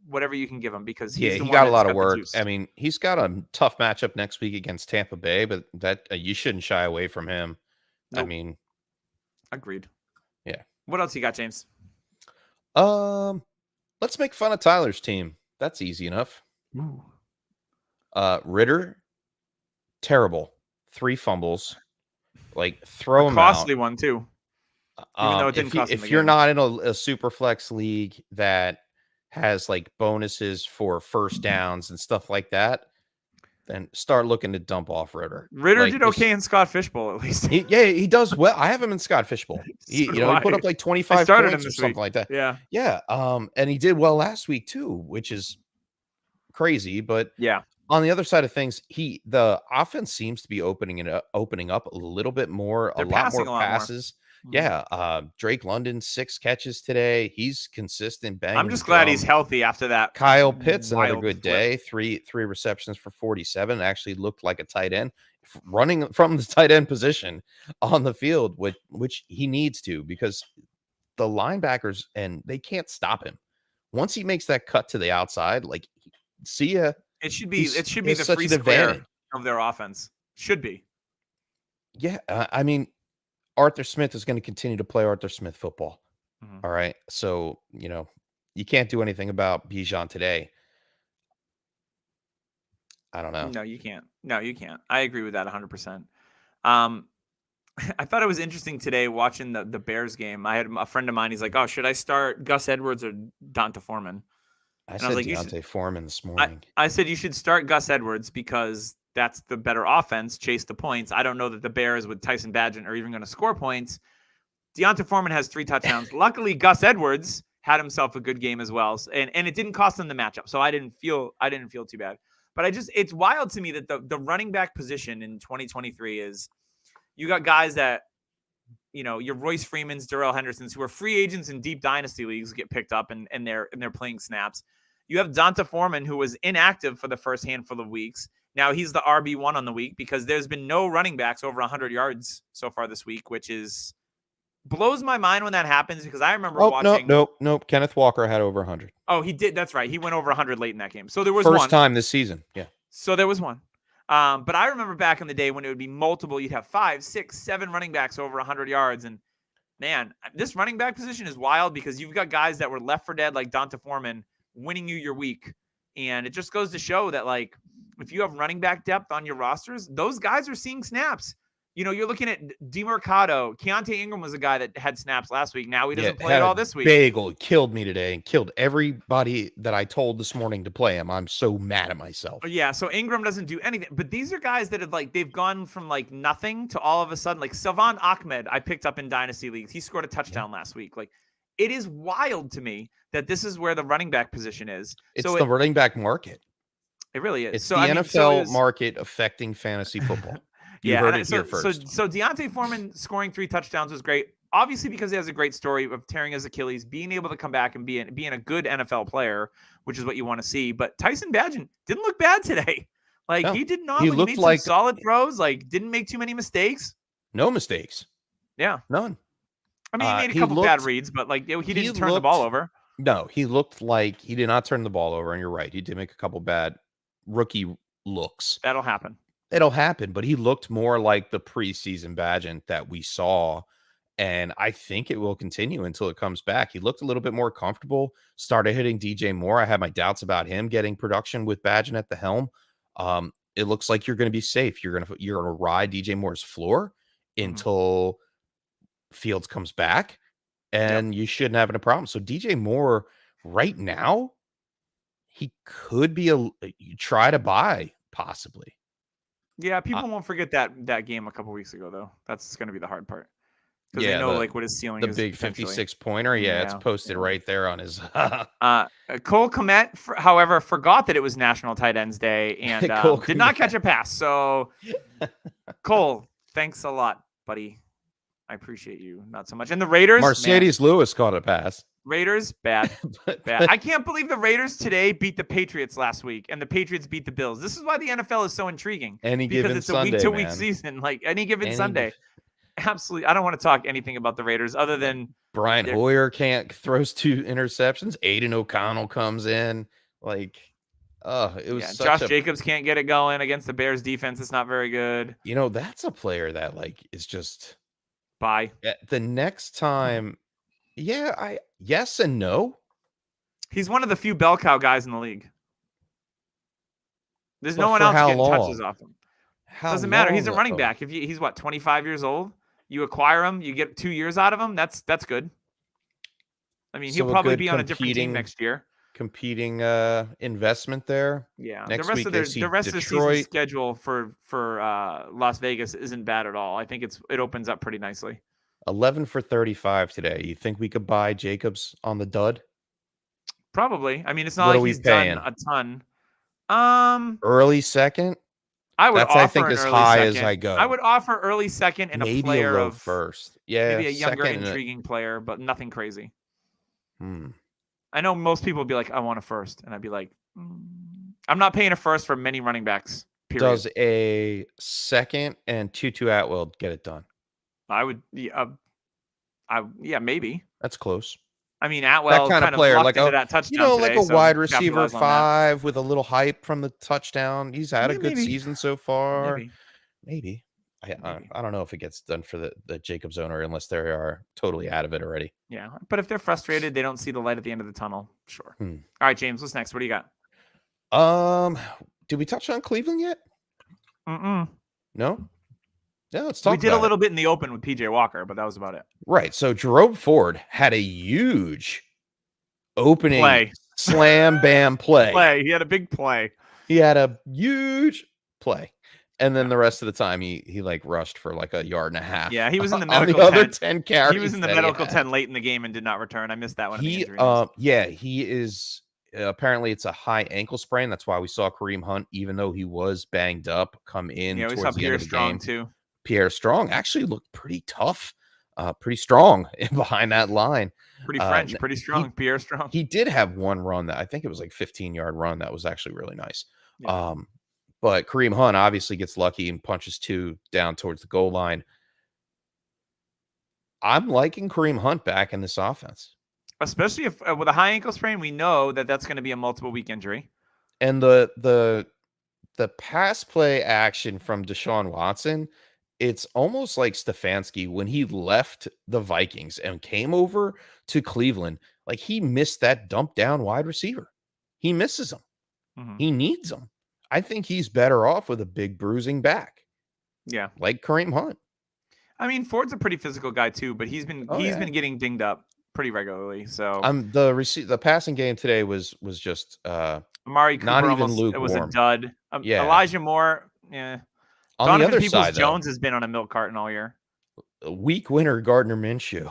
whatever you can give him because he got a lot of work. I mean, he's got a tough matchup next week against Tampa Bay, but that you shouldn't shy away from him. Nope. I mean, agreed. Yeah. What else you got, James? Let's make fun of Tyler's team. That's easy enough. Ooh. Ritter, terrible. 3 fumbles. Like, throw him costly out. one too. Even though it didn't cost him if you're not in a super flex league that has like bonuses for first downs and stuff like that, then start looking to dump off Ritter. Ritter did okay in Scott Fishbowl at least. He does well. I have him in Scott Fishbowl. He put up like 25 points or something like that. Yeah. Yeah. And he did well last week too, which is crazy. But yeah, on the other side of things, the offense seems to be opening up a little bit more. They're a lot more More. passes. Yeah, Drake London 6 catches today. He's consistent. Banging. I'm just glad he's healthy after that. Kyle Pitts another good day. 3 receptions for 47. Actually looked like a tight end running from the tight end position on the field, which he needs to because the linebackers and they can't stop him once he makes that cut to the outside. Like, see ya. It should be the free square of their offense. Should be. Yeah, I mean. Arthur Smith is going to continue to play Arthur Smith football. All right. So, you can't do anything about Bijan today. I don't know. No, you can't. I agree with that 100%. I thought it was interesting today watching the Bears game. I had a friend of mine. He's like, "Oh, should I start Gus Edwards or D'Onta Foreman?" I said D'Onta Foreman this morning. I said you should start Gus Edwards because that's the better offense, chase the points. I don't know that the Bears with Tyson Bagent are even going to score points. D'Onta Foreman has 3 touchdowns. Luckily, Gus Edwards had himself a good game as well. And it didn't cost him the matchup. So I didn't feel too bad. But it's wild to me that the running back position in 2023 is you got guys that, your Royce Freemans, Darrell Hendersons, who are free agents in deep dynasty leagues get picked up and they're playing snaps. You have D'Onta Foreman, who was inactive for the first handful of weeks. Now he's the RB1 on the week because there's been no running backs over 100 yards so far this week, which is blows my mind when that happens because I remember watching. Nope. Kenneth Walker had over 100. Oh, he did. That's right. He went over 100 late in that game. So there was First one. time this season. Yeah. So there was one. But I remember back in the day when it would be multiple. You'd have 5, 6, 7 running backs over 100 yards. And, man, this running back position is wild because you've got guys that were left for dead like Donta Foreman winning you your week. And it just goes to show that, like, if you have running back depth on your rosters, those guys are seeing snaps. You're looking at DeMercado. Keontae Ingram was a guy that had snaps last week. Now he doesn't play at all this week. Bagel killed me today and killed everybody that I told this morning to play him. I'm so mad at myself. Yeah, so Ingram doesn't do anything. But these are guys that have, they've gone from, nothing to all of a sudden. Like, Salvon Ahmed, I picked up in Dynasty Leagues. He scored a touchdown last week. Like, it is wild to me that this is where the running back position is. It's the running back market. It really is. It's the NFL market affecting fantasy football. You heard it here first. So Deontay Foreman scoring 3 touchdowns was great, obviously because he has a great story of tearing his Achilles, being able to come back and being a good NFL player, which is what you want to see. But Tyson Bagent didn't look bad today. He did not. He looked like some solid throws. Didn't make too many mistakes. No mistakes. Yeah, none. I mean, he made a couple bad reads, but he didn't turn the ball over. No, he looked like he did not turn the ball over. And you're right, he did make a couple bad rookie looks. That'll happen. It'll happen, but he looked more like the preseason Bagent that we saw, and I think it will continue until it comes back. He looked a little bit more comfortable, started hitting DJ Moore. I had my doubts about him getting production with Bagent at the helm. It looks like you're going to be safe. You're going to ride DJ Moore's floor until Fields comes back, and you shouldn't have any problem. So DJ Moore right now, he could be you try to buy possibly. Yeah, people won't forget that game a couple weeks ago, though. That's going to be the hard part. Because they know what his ceiling is. The big 56-pointer. Yeah, it's posted right there on his. Cole Kmet, however, forgot that it was National Tight Ends Day and did not catch a pass. So, Cole, thanks a lot, buddy. I appreciate you not so much. And the Raiders. Mercedes Lewis caught a pass. Raiders, bad. Bad. I can't believe the Raiders today beat the Patriots last week, and the Patriots beat the Bills. This is why the NFL is so intriguing. Because it's a week-to-week season, any given Sunday. Absolutely. I don't want to talk anything about the Raiders other than Brian Hoyer throws 2 interceptions. Aiden O'Connell comes in. It was Josh Jacobs can't get it going against the Bears defense. It's not very good. That's a player that is just bye. The next time. Yeah, yes and no. He's one of the few bell cow guys in the league. There's no one else getting touches off him. Doesn't matter. He's a running back. If he's 25 years old, you acquire him, you get 2 years out of him. That's good. I mean, he'll probably be on a different team next year. Competing investment there. Yeah, next the rest of the season schedule for Las Vegas isn't bad at all. I think it opens up pretty nicely. 11 for 35 today. You think we could buy Jacobs on the dud? Probably. I mean, it's not like he's done a ton. Early second. I think as high as I go. I would offer early second and maybe a player of first. Yeah, maybe a younger, intriguing player, but nothing crazy. Hmm. I know most people would be like, I want a first, and I'd be like, I'm not paying a first for many running backs. Period. Does a second and Tutu Atwell get it done? I would, maybe. That's close. I mean, Atwell that kind of player, into that touchdown today, a wide receiver 5 with a little hype from the touchdown. He's had a good season so far. Maybe. I don't know if it gets done for the Jacobs owner unless they are totally out of it already. Yeah, but if they're frustrated, they don't see the light at the end of the tunnel. Sure. All right, James, what's next? What do you got? Did we touch on Cleveland yet? No. Yeah, let's talk. We did a little bit in the open with PJ Walker, but that was about it. Right. So Jerome Ford had a huge opening slam bam play. He had a big play. He had a huge play. And then the rest of the time he rushed for a yard and a half. Yeah, he was in the medical on the other 10 carries. He was in the medical 10 late in the game and did not return. I missed that one. He is apparently it's a high ankle sprain. That's why we saw Kareem Hunt, even though he was banged up, come in. Yeah, we saw Pierre Strong too. Pierre Strong actually looked pretty tough, pretty strong behind that line. Pretty French, pretty strong. Pierre Strong. He did have one run that I think it was 15-yard run that was actually really nice. Yeah. But Kareem Hunt obviously gets lucky and punches 2 down towards the goal line. I'm liking Kareem Hunt back in this offense. Especially if with a high ankle sprain, we know that that's going to be a multiple week injury. And the pass play action from Deshaun Watson, it's almost like Stefanski when he left the Vikings and came over to Cleveland. Like, he missed that dump down wide receiver. He misses him. Mm-hmm. He needs him. I think he's better off with a big bruising back. Yeah, like Kareem Hunt. I mean, Ford's a pretty physical guy too, but he's been been getting dinged up pretty regularly. So the passing game today was just Amari Cooper not even almost lukewarm. It was a dud. Yeah. Elijah Moore, yeah. On Donovan the other Peoples side, Jones has been on a milk carton all year. Week winner Gardner Minshew.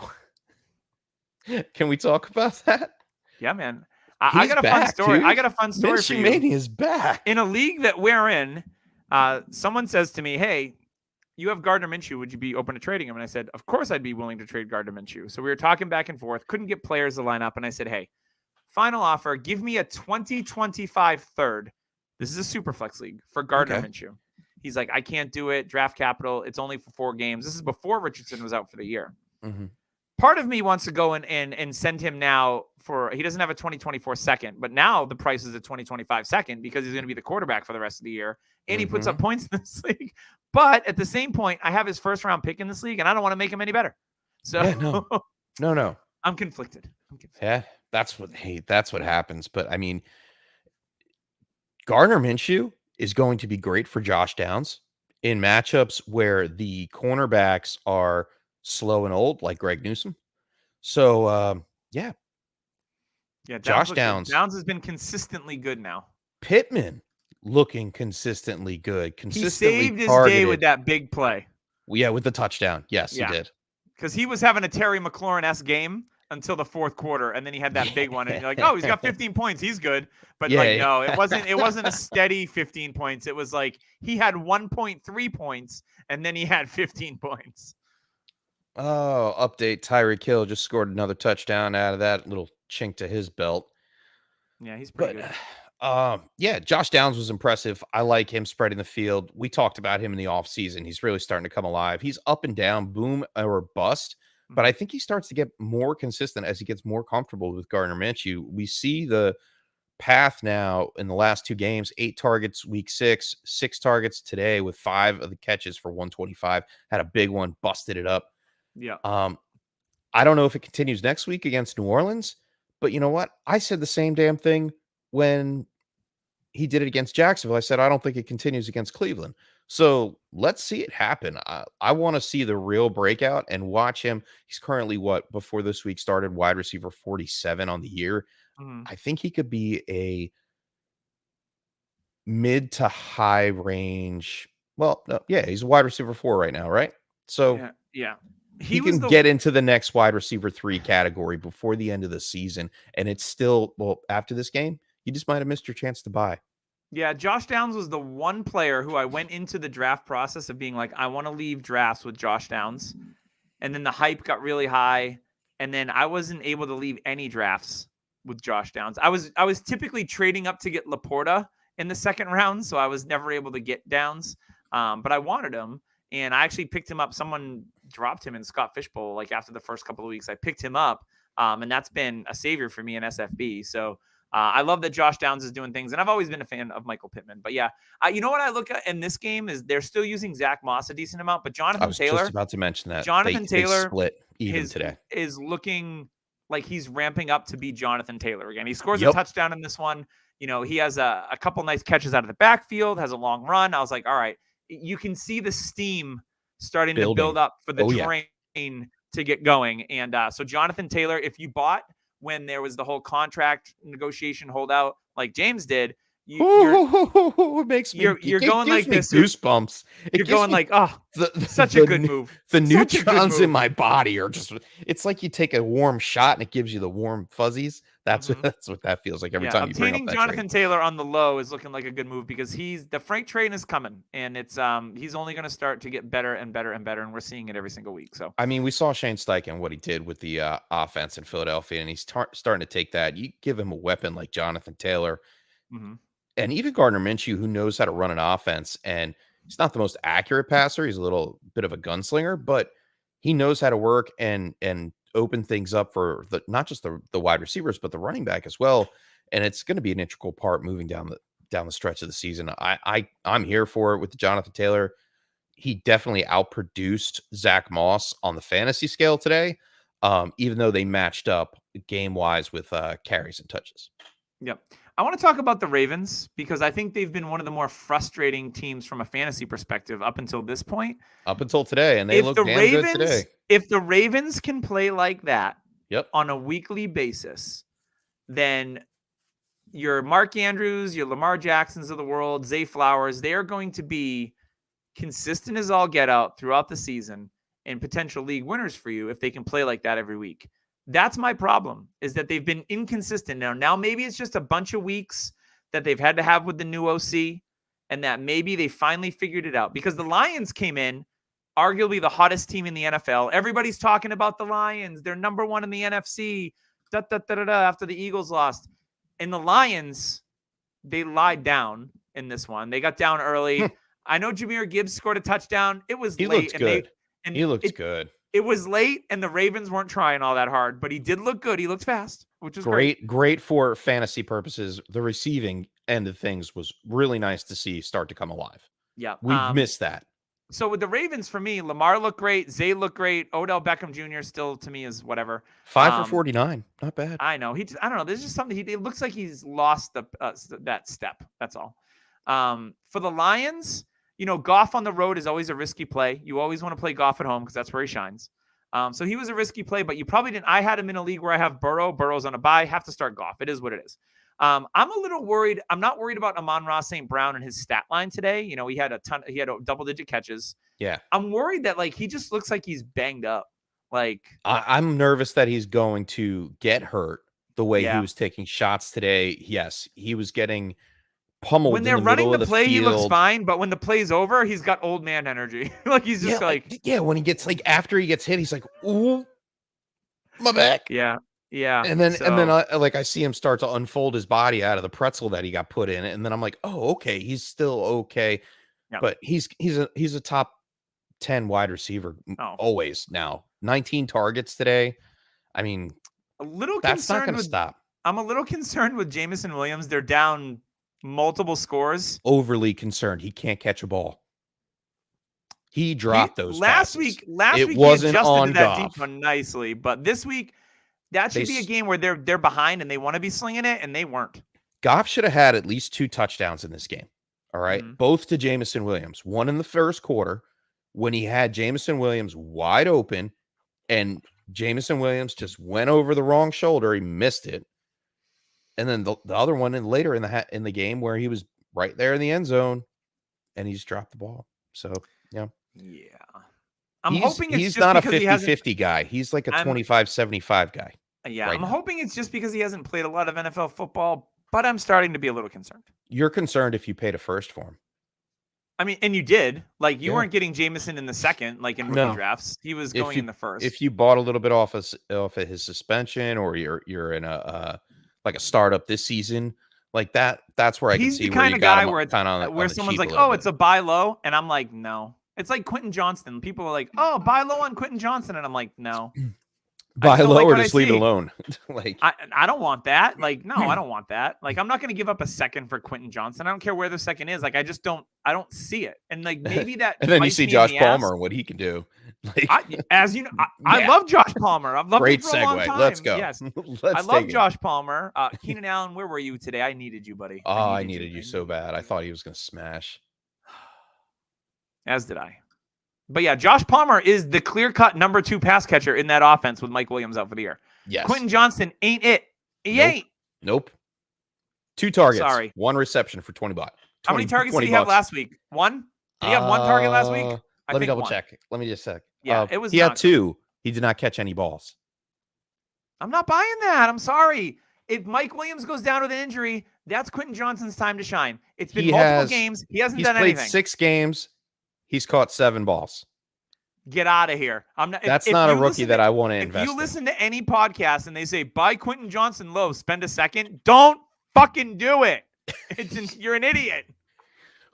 Can we talk about that? Yeah, man. I got a fun story. Dude. I got a fun story for you. Mania is back. In a league that we're in, someone says to me, "Hey, you have Gardner Minshew. Would you be open to trading him?" And I said, "Of course I'd be willing to trade Gardner Minshew." So we were talking back and forth. Couldn't get players to line up. And I said, "Hey, final offer. Give me a 2025 third. This is a super flex league for Gardner Minshew." He's like, "I can't do it. Draft capital. It's only for 4 games." This is before Richardson was out for the year. Mm-hmm. Part of me wants to go in and send him now he doesn't have a 2024 second, but now the price is a 2025 second because he's going to be the quarterback for the rest of the year. And he puts up points in this league. But at the same point, I have his first round pick in this league and I don't want to make him any better. So no. I'm conflicted. Yeah, that's what happens. But I mean, Gardner Minshew is going to be great for Josh Downs in matchups where the cornerbacks are slow and old, like Greg Newsome. So, yeah, Josh Downs. Downs has been consistently good now. Pittman looking consistently good. Consistently he saved his targeted. Day with that big play. Yeah, with the touchdown. Yes, he did. Because he was having a Terry McLaurin-esque game until the fourth quarter, and then he had that big one, and you're like, "Oh, he's got 15 points. He's good." But no, it wasn't a steady 15 points. It was like he had 1.3 points, and then he had 15 points. Oh, update. Tyreek Hill just scored another touchdown out of that little chink to his belt. Yeah, he's pretty good. Josh Downs was impressive. I like him spreading the field. We talked about him in the offseason. He's really starting to come alive. He's up and down, boom or bust. But I think he starts to get more consistent as he gets more comfortable with Gardner Minshew. We see the path now in the last 2 games, 8 targets week 6, 6 targets today with 5 of the catches for 125. Had a big one, busted it up. Yeah. I don't know if it continues next week against New Orleans, but you know what? I said the same damn thing when he did it against Jacksonville. I said, I don't think it continues against Cleveland. So let's see it happen. I want to see the real breakout and watch him. He's currently before this week started, wide receiver 47 on the year. I think he could be a mid to high range. Well, no, he's a wide receiver 4 right now, right? So yeah. He can get into the next wide receiver 3 category before the end of the season. And it's still, after this game, you just might have missed your chance to buy. Yeah, Josh Downs was the one player who I went into the draft process of being like, I want to leave drafts with Josh Downs. And then the hype got really high. And then I wasn't able to leave any drafts with Josh Downs. I was typically trading up to get Laporta in the second round. So I was never able to get Downs. But I wanted him. And I actually picked him up. Someone dropped him in Scott Fishbowl like after the first couple of weeks. I picked him up, and that's been a savior for me in SFB. So I love that Josh Downs is doing things, and I've always been a fan of Michael Pittman. But yeah, you know what I look at in this game is they're still using Zach Moss a decent amount, but Jonathan Taylor. I was just about to mention that. Jonathan Taylor split even today is looking like he's ramping up to be Jonathan Taylor again. He scores a touchdown in this one. You know, he has a couple nice catches out of the backfield, has a long run. I was like, all right, you can see the steam starting to build up for the train to get going. And so Jonathan Taylor, if you bought when there was the whole contract negotiation holdout like James did, it makes me you're going like this goosebumps. You're going like, such a good move. The neutrons in my body are just, it's like you take a warm shot and it gives you the warm fuzzies. That's what that feels like every time you bring up that Jonathan Taylor on the low is looking like a good move because the freight train is coming and it's he's only going to start to get better and better and better, and we're seeing it every single week. So I mean, we saw Shane Steichen what he did with the offense in Philadelphia, and he's starting to take that. You give him a weapon like Jonathan Taylor, and even Gardner Minshew, who knows how to run an offense, and he's not the most accurate passer. He's a little bit of a gunslinger, but he knows how to work and open things up for not just the wide receivers, but the running back as well. And it's going to be an integral part moving down the stretch of the season. I'm here for it with Jonathan Taylor. He definitely outproduced Zach Moss on the fantasy scale today, even though they matched up game-wise with carries and touches. Yep. I want to talk about the Ravens because I think they've been one of the more frustrating teams from a fantasy perspective up until this point. Up until today, and they look damn good today. If the Ravens can play like that yep. on a weekly basis, then your Mark Andrews, your Lamar Jacksons of the world, Zay Flowers, they are going to be consistent as all get out throughout the season and potential league winners for you if they can play like that every week. That's my problem, is that they've been inconsistent now. Now, maybe it's just a bunch of weeks that they've had to have with the new OC and that maybe they finally figured it out because the Lions came in, arguably the hottest team in the NFL. Everybody's talking about the Lions. They're number one in the NFC after the Eagles lost. And the Lions, they lied down in this one. They got down early. I know Jahmyr Gibbs scored a touchdown. It was late. Looked good. He looked good. It was late, and the Ravens weren't trying all that hard, but he did look good. He looked fast, which was great. Great for fantasy purposes. The receiving end of things was really nice to see start to come alive. Yeah. We've missed that. So with the Ravens, for me, Lamar looked great. Zay looked great. Odell Beckham Jr. still, to me, is whatever. 5 for 49. Not bad. I know. I don't know. There's just something. It looks like he's lost that step. That's all. For the Lions, Goff on the road is always a risky play. You always want to play Goff at home because that's where he shines. So he was a risky play, but you probably didn't. I had him in a league where I have Burrow. Burrow's on a bye. Have to start Goff. It is what it is. I'm a little worried. I'm not worried about Amon-Ra St. Brown and his stat line today. He had he had double-digit catches. Yeah. I'm worried that he just looks like he's banged up. I'm nervous that he's going to get hurt the way he was taking shots today. Yes, he was getting pummeled. When they're running the play, he looks fine, but when the play's over, he's got old man energy. He's just when he gets after he gets hit, he's like, ooh, my back. Yeah. Yeah. And then I see him start to unfold his body out of the pretzel that he got put in, and then I'm like, oh, okay, he's still okay. Yeah. But he's a top 10 wide receiver always now. 19 targets today. I mean, that's not going to stop. I'm a little concerned with Jameson Williams. They're down multiple scores. Overly concerned. He can't catch a ball. He dropped those last passes. week. Last week wasn't he adjusted on to that Goff. deep one nicely, but this week that should be a game where they're behind and they want to be slinging it, and they weren't. Goff should have had at least 2 touchdowns in this game. All right, both to Jameson Williams. One in the first quarter when he had Jameson Williams wide open, and Jameson Williams just went over the wrong shoulder. He missed it. And then the other one later in the game where he was right there in the end zone and he just dropped the ball. So, yeah. Yeah. I'm hoping he's not a 50-50 guy. He's like a 25-75 guy. Yeah. I'm hoping it's just because he hasn't played a lot of NFL football, but I'm starting to be a little concerned. You're concerned if you paid a first for him. I mean, and you did. You weren't getting Jameson in the second, in rookie drafts. He was going in the first. If you bought a little bit off of his suspension, or you're in a startup this season, that's where I can see where you got him where someone's like, oh, it's a buy low, and I'm like, no. It's like Quentin Johnston. People are like, oh, buy low on Quentin Johnston, and I'm like, no. Buy low or just leave it alone. I don't want that. No, I don't want that. I'm not going to give up a second for Quentin Johnston. I don't care where the second is. I just don't. I don't see it. And maybe that. And then you see Josh Palmer and what he can do. I love Josh Palmer. I've loved great him for a long segue. time. Let's go. Yes, I love Josh Palmer. Keenan Allen, where were you today? I needed you, buddy. I needed you so bad. I thought he was going to smash. As did I. But yeah, Josh Palmer is the clear-cut number 2 pass catcher in that offense with Mike Williams out for the year. Yes. Quentin Johnston ain't it. He ain't. Nope. 2 targets. Sorry. 1 reception for 20 bucks. How many targets did he have last week? 1? Did he have 1 target last week? Let me double check. Let me just check. Yeah, it was. He had 2. He did not catch any balls. I'm not buying that. I'm sorry. If Mike Williams goes down with an injury, that's Quentin Johnston's time to shine. It's been multiple games. He hasn't done anything. He's played 6 games. He's caught 7 balls. Get out of here. I'm not. That's not a rookie that I want to invest in. If you listen to any podcast and they say, buy Quentin Johnston low, spend a second, don't fucking do it. You're an idiot.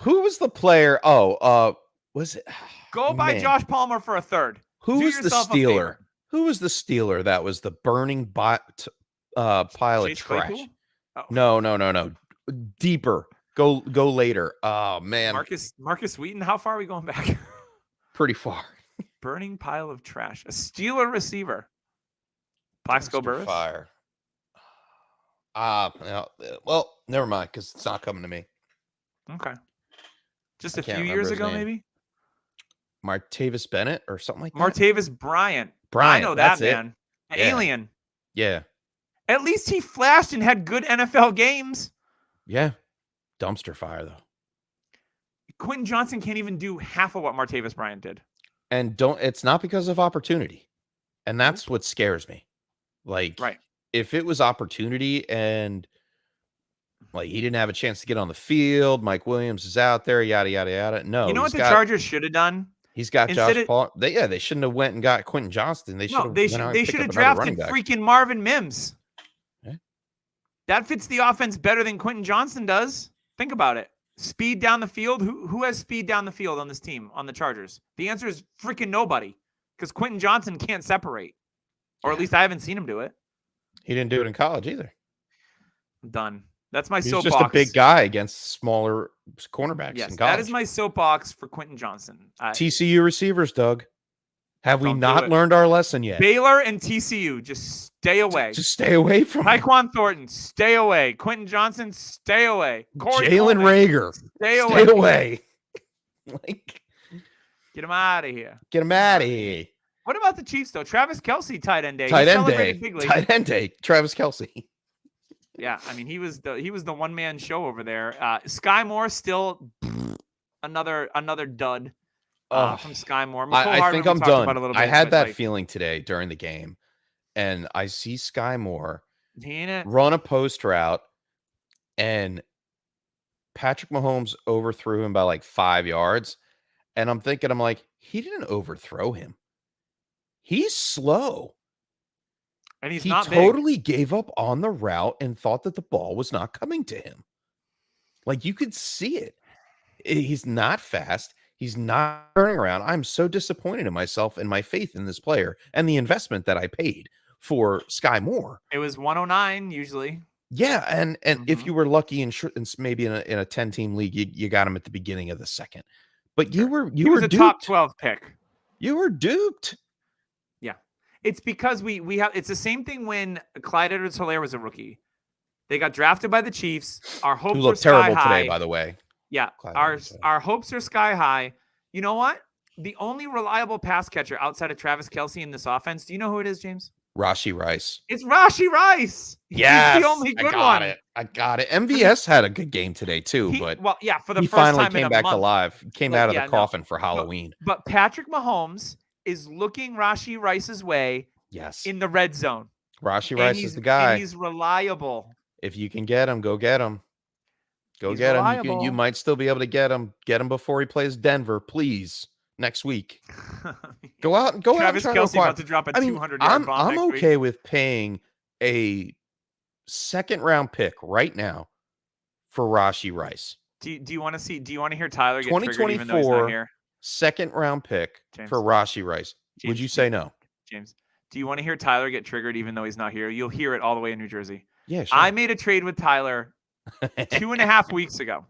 Who was the player? Was it? Go buy Josh Palmer for a third. Who was the Steeler? Who was the Steeler that was the burning pile of trash? Claypool? Oh. No. Deeper. Go later. Oh man. Marcus Wheaton. How far are we going back? Pretty far. Burning pile of trash. A Steeler receiver. Plaxico Burress. Fire. Well, never mind, because it's not coming to me. Okay. Just a few years ago, maybe? Martavis Bennett or something like that? Martavis Bryant. I know that, man. An alien. Yeah. At least he flashed and had good NFL games. Yeah. Dumpster fire, though. Quentin Johnson can't even do half of what Martavis Bryant did. And it's not because of opportunity. And that's what scares me. Like, right. If it was opportunity and like he didn't have a chance to get on the field, Mike Williams is out there, yada, yada, yada. No. You know what the Chargers should have done? He's got Josh Paul. They shouldn't have went and got Quentin Johnston. They should have drafted freaking Marvin Mims. Yeah. That fits the offense better than Quentin Johnston does. Think about it. Speed down the field. Who has speed down the field on this team, on the Chargers? The answer is freaking nobody, because Quentin Johnson can't separate. Or at least I haven't seen him do it. He didn't do it in college either. I'm done. That's my soapbox. He's just a big guy against smaller cornerbacks in college. That is my soapbox for Quentin Johnson. TCU receivers, Doug. Have we not learned our lesson yet? Baylor and TCU, just stay away. Just stay away from Tyquan Thornton, stay away. Quentin Johnson, stay away. Jalen Reagor, stay away. Like, get him out of here. Get him out of here. What about the Chiefs, though? Travis Kelce, tight end day. Tight end day. Travis Kelce. Yeah, I mean, he was the one-man show over there. Sky Moore still another dud from Sky Moore. I think I'm done. I had that feeling today during the game, and I see Sky Moore run a post route, and Patrick Mahomes overthrew him by like 5 yards, and I'm like, he didn't overthrow him. He's slow. And he totally gave up on the route and thought that the ball was not coming to him. Like, you could see it. He's not fast. He's not turning around. I'm so disappointed in myself and my faith in this player and the investment that I paid for Sky Moore. It was 109 usually. Yeah, and if you were lucky and maybe in a 10-team league, you got him at the beginning of the second. But he was a duped. top 12 pick. You were duped. Yeah. It's because we have, it's the same thing when Clyde Edwards-Helaire was a rookie. They got drafted by the Chiefs. Our hopes were sky terrible high today, by the way. Yeah. Our hopes are sky high. You know what? The only reliable pass catcher outside of Travis Kelce in this offense, do you know who it is, James? Rashee Rice. It's Rashee Rice. Yes, he's the only good one. I got it. MVS had a good game today too, for the first finally time came back to life. Came out of the coffin for Halloween. But Patrick Mahomes is looking Rashee Rice's way. Yes. In the red zone. Rashee Rice is the guy. And he's reliable. If you can get him, go get him. He's get reliable. him. You might still be able to get him. Get him before he plays Denver, please. Next week. Go out and Travis Kelce about to drop a 200-yard bomb. I'm okay with paying a second-round pick right now for Rashee Rice. Do you want to see? Do you want to hear Tyler get triggered even though he's not here? Second-round pick for Rashee Rice. Would you say no, James? Do you want to hear Tyler get triggered even though he's not here? You'll hear it all the way in New Jersey. Yeah, sure. I made a trade with Tyler 2.5 weeks ago.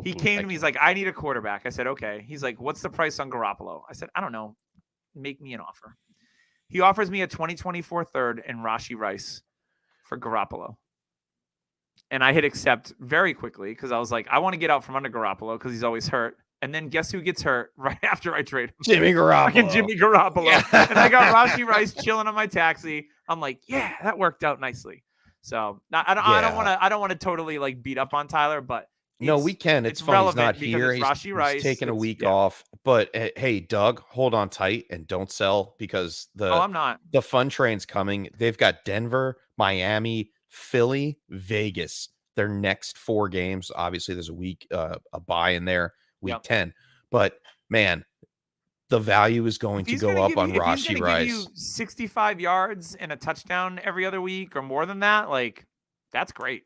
He came to me. He's like, I need a quarterback. I said, okay. He's like, what's the price on Garoppolo? I said, I don't know. Make me an offer. He offers me a 2024 third and Rashee Rice for Garoppolo. And I hit accept very quickly because I was like, I want to get out from under Garoppolo because he's always hurt. And then guess who gets hurt right after I trade him? Jimmy Garoppolo. Jimmy Garoppolo. Yeah. And I got Rashee Rice chilling on my taxi. I'm like, yeah, that worked out nicely. So I don't want to totally like beat up on Tyler, but no, we can. It's funny he's not here. He's taking a week off. But hey, Doug, hold on tight and don't sell because I'm not. The fun train's coming. They've got Denver, Miami, Philly, Vegas. Their next 4 games. Obviously, there's a week, a bye in there, week 10. But man, the value is going to go up on Rashee Rice. Give you 65 yards and a touchdown every other week or more than that, like that's great.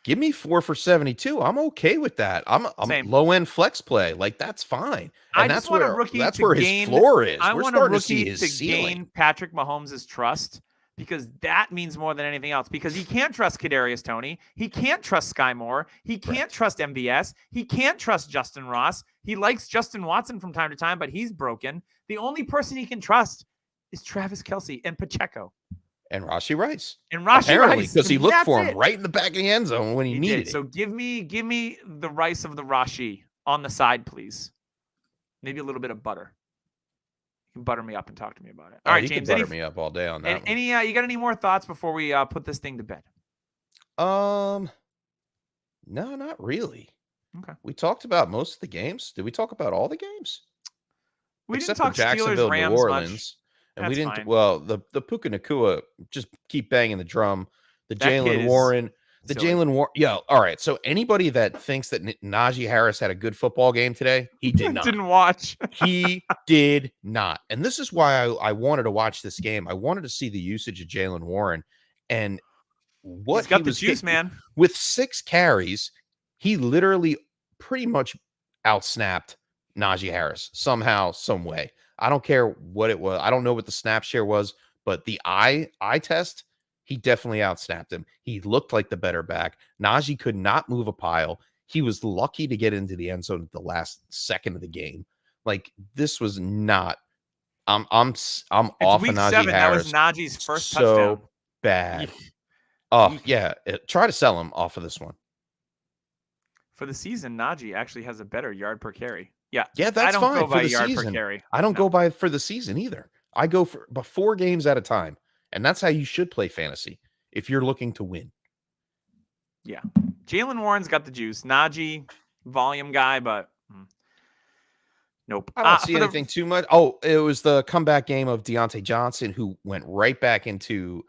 Give me 4 for 72. I'm okay with that. I'm Same. low end flex play. Like that's fine. I And just want a rookie to his gain. floor is. I We're want a starting to see rookie his to ceiling. gain Patrick Mahomes' trust, because that means more than anything else. Because he can't trust Kadarius Toney. He can't trust Sky Moore. He can't trust MVS. He can't trust Justin Ross. He likes Justin Watson from time to time, but he's broken. The only person he can trust is Travis Kelce and Pacheco. And Rashee Rice. And Rashee Rice. Because he looked for him right in the back of the end zone when he needed it. So give me the rice of the Rashee on the side, please. Maybe a little bit of butter. You can butter me up and talk to me about it. All right, James. Butter me up all day on that. You got any more thoughts before we put this thing to bed? No, not really. Okay. We talked about most of the games. Did we talk about all the games? We Except didn't talk for Jacksonville, Steelers, Rams New Orleans. much. And That's we didn't. Fine. Well, the Puka Nacua, just keep banging the drum. The Jalen Warren. The Jalen Warren. Yeah. All right. So anybody that thinks that Najee Harris had a good football game today, he did not. Didn't watch. He did not. And this is why I wanted to watch this game. I wanted to see the usage of Jalen Warren and what he's got the juice, man. With 6 carries, he literally pretty much outsnapped Najee Harris somehow, some way. I don't care what it was. I don't know what the snap share was, but the eye test, he definitely outsnapped him. He looked like the better back. Najee could not move a pile. He was lucky to get into the end zone at the last second of the game. Like, this was not. I'm off of Najee 7. Harris. That was Najee's first so touchdown. Bad. Oh yeah, try to sell him off of this one. For the season, Najee actually has a better yard per carry. Yeah, that's I don't fine go by for the yard season. per carry. I don't go by for the season either. I go for 4 games at a time, and that's how you should play fantasy if you're looking to win. Yeah, Jalen Warren's got the juice. Najee, volume guy, but nope. I don't see anything too much. Oh, it was the comeback game of Deontay Johnson, who went right back into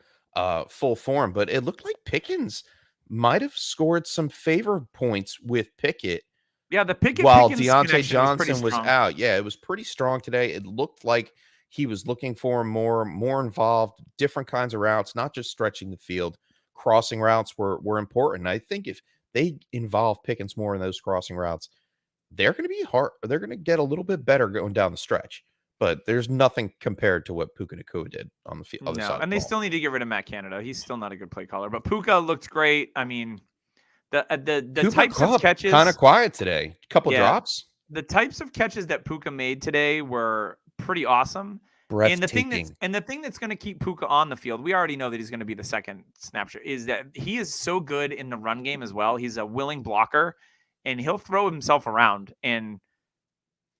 full form, but it looked like Pickens might have scored some favor points with Pickett. Yeah, the Pickett while Pickens Deontay Johnson was out. Yeah, it was pretty strong today. It looked like he was looking for more involved, different kinds of routes, not just stretching the field. Crossing routes were important. I think if they involve Pickens more in those crossing routes, they're going to be hard. They're going to get a little bit better going down the stretch. But there's nothing compared to what Puka Nacua did on the field. No, and they still need to get rid of Matt Canada. He's still not a good play caller. But Puka looked great. I mean, the types of catches kind of quiet today. Couple drops. The types of catches that Puka made today were pretty awesome. And the thing that's going to keep Puka on the field, we already know that he's going to be the second snapshot, is that he is so good in the run game as well. He's a willing blocker, and he'll throw himself around. And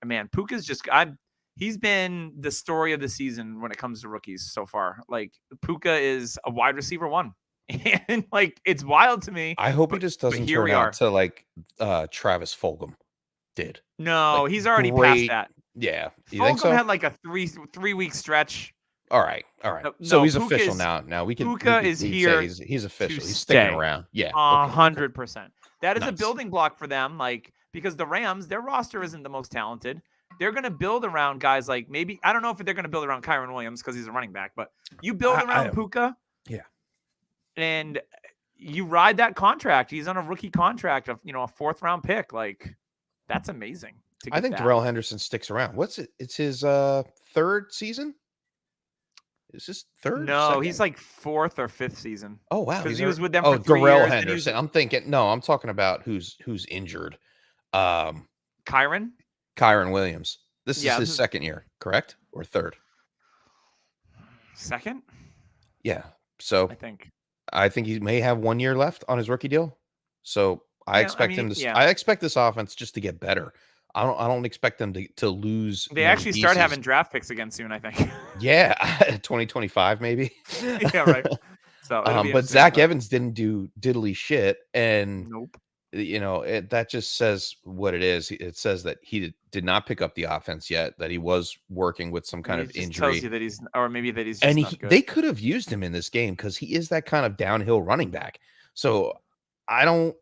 man, Puka's just he's been the story of the season when it comes to rookies so far. Like, Puka is a wide receiver 1. And like, it's wild to me. I hope he just doesn't turn out to like Travis Fulgham did. No, like, he's already past that. Yeah. You think so? Had like a three week stretch. All right. So he's Puka official now. Now we can. Puka is here. He's official. He's sticking around. Yeah. 100%. That is a building block for them. Like, because the Rams, their roster isn't the most talented. They're going to build around guys like, maybe, I don't know if they're going to build around Kyron Williams because he's a running back, but you build around Puka. Yeah. And you ride that contract. He's on a rookie contract of, a 4th round pick. Like, that's amazing. I think Darrell Henderson sticks around. What's it? It's his 3rd season. Is this 3rd? No, 2nd? He's like 4th or 5th season. Oh wow, because he was with them for 3 Darrell years. Henderson. I'm thinking. No, I'm talking about who's injured. Kyron Williams. This is his 2nd year, correct? Or 3rd? 2nd? Yeah. So I think he may have 1 year left on his rookie deal. So I expect him to. I expect this offense just to get better. I don't expect them to lose. They actually start having draft picks again soon, I think. Yeah, 2025 maybe. Yeah, right. So, but Zach Evans didn't do diddly shit, and nope. That just says what it is. It says that he did not pick up the offense yet, that he was working with some kind of injury. Tells you that he's, or maybe that he's. And not good. They could have used him in this game because he is that kind of downhill running back. So I'm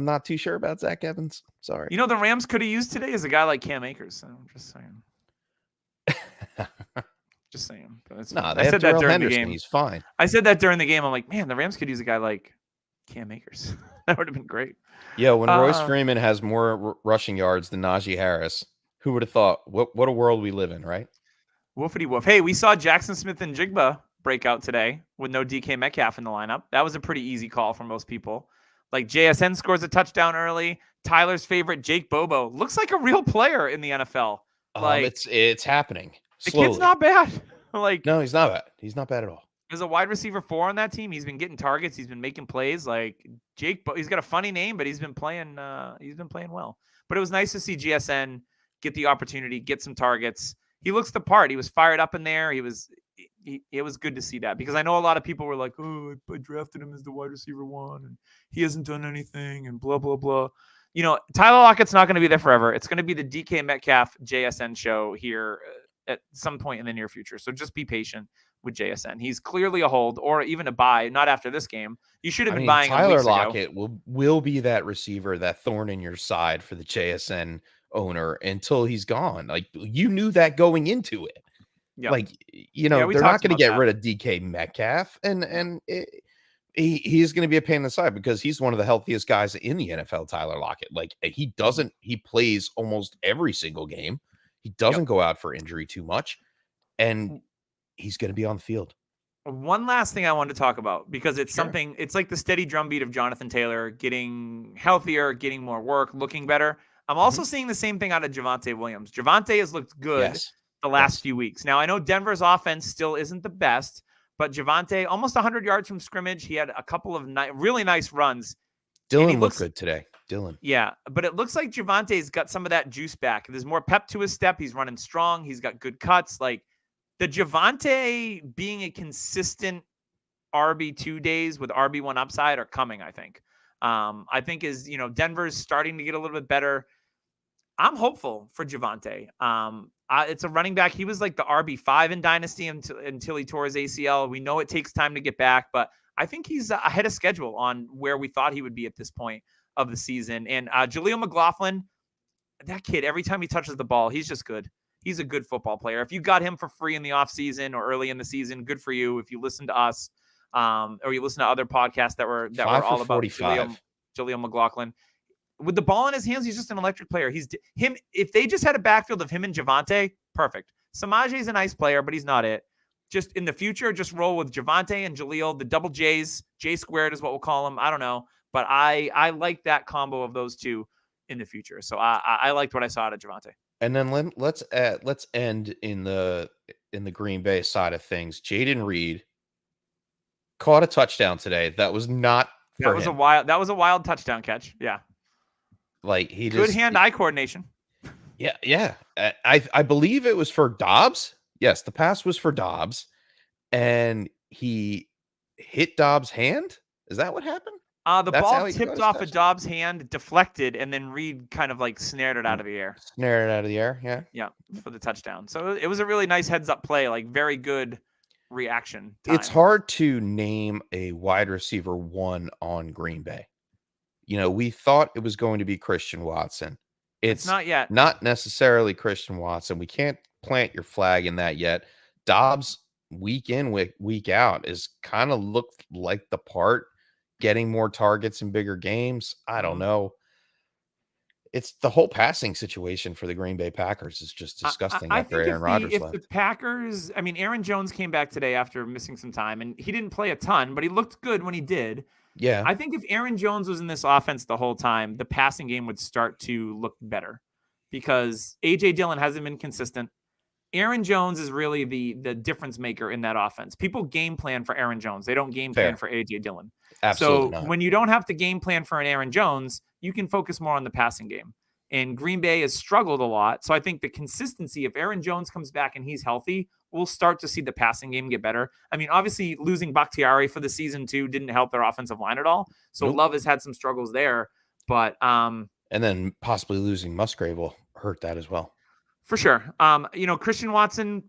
not too sure about Zach Evans. Sorry. The Rams could have used today is a guy like Cam Akers. So I'm just saying. Just saying. I said that during the game. He's fine. I said that during the game. I'm like, man, the Rams could use a guy like Cam Akers. That would have been great. Yeah, when Royce Freeman has more rushing yards than Najee Harris, who would have thought? What a world we live in, right? Woofity woof. Hey, we saw Jackson Smith and Jigba break out today with no DK Metcalf in the lineup. That was a pretty easy call for most people. Like JSN scores a touchdown early. Tyler's favorite, Jake Bobo, looks like a real player in the NFL. Like it's happening. Slowly. The kid's not bad. Like no, he's not bad. He's not bad at all. There's a wide receiver 4 on that team. He's been getting targets. He's been making plays. Like Jake, he's got a funny name, but he's been playing. He's been playing well. But it was nice to see GSN get the opportunity, get some targets. He looks the part. He was fired up in there. It was good to see that, because I know a lot of people were like, "Oh, I drafted him as the wide receiver 1, and he hasn't done anything," and blah blah blah. Tyler Lockett's not going to be there forever. It's going to be the DK Metcalf JSN show here at some point in the near future. So just be patient with JSN. He's clearly a hold or even a buy, not after this game. You should have been buying him Tyler weeks Lockett ago. will be that receiver, that thorn in your side for the JSN owner until he's gone. Like, you knew that going into it. Yep. Like, they're not going to get rid of DK Metcalf, and he's going to be a pain in the side because he's one of the healthiest guys in the NFL, Tyler Lockett. Like, he plays almost every single game. He doesn't go out for injury too much, and he's going to be on the field. One last thing I wanted to talk about, because it's something, it's like the steady drumbeat of Jonathan Taylor getting healthier, getting more work, looking better. I'm also seeing the same thing out of Javonte Williams. Javonte has looked good the last few weeks. Now, I know Denver's offense still isn't the best, but Javonte, almost 100 yards from scrimmage. He had a couple of really nice runs. Dylan looked good today. Yeah, but it looks like Javante's got some of that juice back. There's more pep to his step. He's running strong. He's got good cuts. Like, the Javonte being a consistent RB2 days with RB1 upside are coming, I think. I think Denver's starting to get a little bit better. I'm hopeful for Javonte. It's a running back. He was like the RB5 in Dynasty until he tore his ACL. We know it takes time to get back, but I think he's ahead of schedule on where we thought he would be at this point of the season. And Jaleel McLaughlin, that kid, every time he touches the ball, he's just good. He's a good football player. If you got him for free in the offseason or early in the season, good for you. If you listen to us or you listen to other podcasts that were all about Jaleel McLaughlin, with the ball in his hands, he's just an electric player. If they just had a backfield of him and Javonte, perfect. Samaje's a nice player, but he's not it. Just in the future, just roll with Javonte and Jaleel, the double J's. J squared is what we'll call them. I don't know. But I like that combo of those two in the future. So I liked what I saw out of Javonte. And then let's end in the Green Bay side of things. Jaden Reed caught a touchdown today. That was not for him. That was a wild touchdown catch. Yeah. Like, good hand-eye coordination. Yeah. I believe it was for Dobbs. Yes, the pass was for Dobbs, and he hit Dobbs' hand. Is that what happened? The ball tipped off of Dobbs' hand, deflected, and then Reed kind of like snared it out of the air. Yeah, for the touchdown. So it was a really nice heads-up play, like very good reaction time. It's hard to name a wide receiver 1 on Green Bay. We thought it was going to be Christian Watson. It's not yet. Not necessarily Christian Watson. We can't plant your flag in that yet. Dobbs, week in, week out, is kind of looked like the part, getting more targets in bigger games. I don't know. It's the whole passing situation for the Green Bay Packers is just disgusting after Aaron Rodgers left. The Packers, Aaron Jones came back today after missing some time, and he didn't play a ton, but he looked good when he did. Yeah. I think if Aaron Jones was in this offense the whole time, the passing game would start to look better, because A.J. Dillon hasn't been consistent. Aaron Jones is really the difference maker in that offense. People game plan for Aaron Jones. They don't game plan for A.J. Dillon. Absolutely so not. When you don't have to game plan for an Aaron Jones, you can focus more on the passing game. And Green Bay has struggled a lot. So I think the consistency, if Aaron Jones comes back and he's healthy, we'll start to see the passing game get better. Obviously losing Bakhtiari for the season 2 didn't help their offensive line at all. So Love has had some struggles there, but and then possibly losing Musgrave will hurt that as well. For sure. Christian Watson,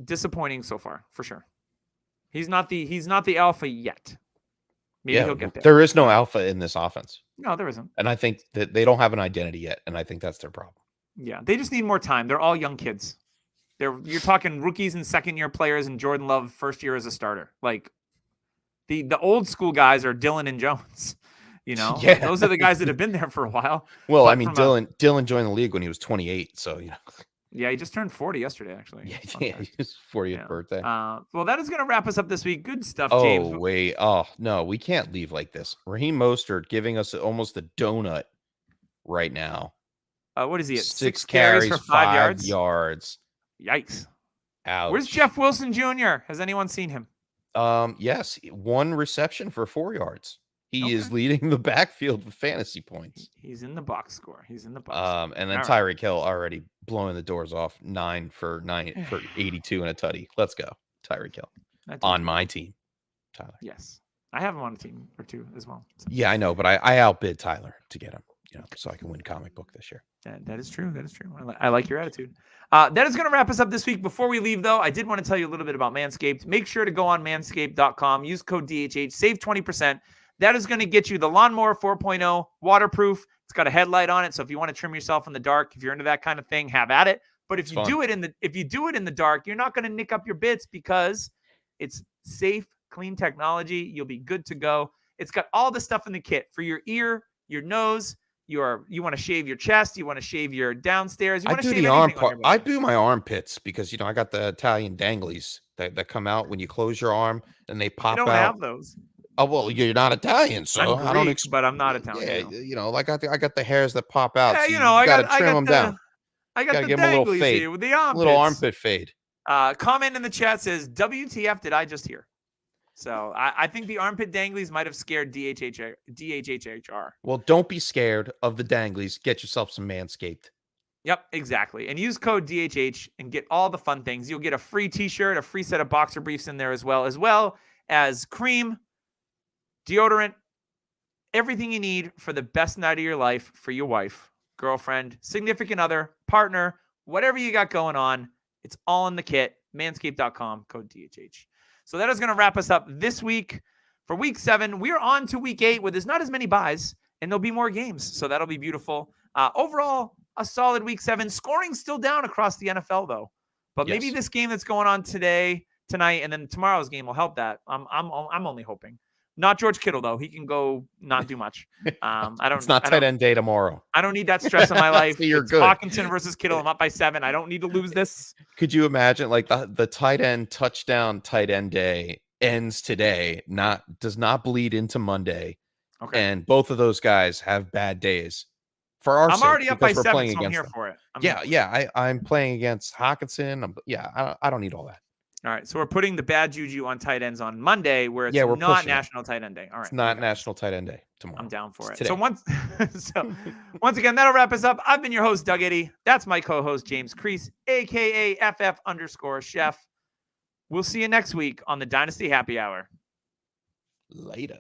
disappointing so far, for sure. He's not the alpha yet. Maybe he'll get there. There is no alpha in this offense. No, there isn't. And I think that they don't have an identity yet, and I think that's their problem. Yeah, they just need more time. They're all young kids. You're talking rookies and second-year players, and Jordan Love first year as a starter. Like, The old school guys are Dylan and Jones. Yeah. Those are the guys that have been there for a while. Well, But I mean, Dylan joined the league when he was 28, so Yeah, he just turned 40 yesterday, actually. Yeah, his 40th birthday. Well, that is going to wrap us up this week. Good stuff, Oh, James. wait. Oh, no, we can't leave like this. Raheem Mostert giving us almost a donut right now. What is he at? 6 carries for 5 yards. Yikes. Ouch. Where's Jeff Wilson Jr.? Has anyone seen him? Yes, 1 reception for 4 yards. He is leading the backfield with fantasy points. He's in the box score. And then Tyreek Hill already blowing the doors off 9 for 82 and a tutty. Let's go, Tyreek Hill on my team, Tyler. Yes, I have him on a team or 2 as well. So. Yeah, I know, but I outbid Tyler to get him, so I can win comic book this year. That is true. I like your attitude. That is going to wrap us up this week. Before we leave, though, I did want to tell you a little bit about Manscaped. Make sure to go on manscaped.com. Use code DHH. Save 20%. That is going to get you the Lawnmower 4.0 waterproof. It's got a headlight on it, so if you want to trim yourself in the dark, if you're into that kind of thing, have at it. But if you do it in the dark, you're not going to nick up your bits because it's safe, clean technology. You'll be good to go. It's got all the stuff in the kit for your ear, your nose. You want to shave your chest. You want to shave your downstairs. You want to shave the arm part. I do my armpits because I got the Italian danglies that come out when you close your arm and they pop out. I don't have those. Oh, well, you're not Italian, so I don't but I'm not Italian. Yeah, I got the hairs that pop out. Yeah, so you got to trim them down. I got the give them a little fade here with the armpits. Little armpit fade. Comment in the chat says, WTF did I just hear? So I think the armpit danglies might have scared DHHR. Well, don't be scared of the danglies. Get yourself some Manscaped. Yep, exactly. And use code DHH and get all the fun things. You'll get a free t-shirt, a free set of boxer briefs in there as well as cream, deodorant, everything you need for the best night of your life for your wife, girlfriend, significant other, partner, whatever you got going on. It's all in the kit. Manscaped.com, code DHH. So that is going to wrap us up this week for week 7. We're on to week 8 where there's not as many buys and there'll be more games. So that'll be beautiful. Overall, a solid week 7. Scoring still down across the NFL though. But maybe this game that's going on tonight, and then tomorrow's game will help that. I'm only hoping. Not George Kittle though. He can go not do much. It's not tight end day tomorrow. I don't need that stress in my life. You're good. Hawkinson versus Kittle. I'm up by 7. I don't need to lose this. Could you imagine like the tight end touchdown tight end day ends today, does not bleed into Monday. Okay. And both of those guys have bad days. For our I'm already up by 7, so I'm here for it. I'm playing against Hawkinson. I don't need all that. All right, so we're putting the bad juju on tight ends on Monday, where it's not National Tight End Day. All right, it's not National Tight End Day tomorrow. I'm down for it. Today. So once again, that'll wrap us up. I've been your host, Doug Eddy. That's my co-host, James Crease, aka FF_Chef. We'll see you next week on the Dynasty Happy Hour. Later.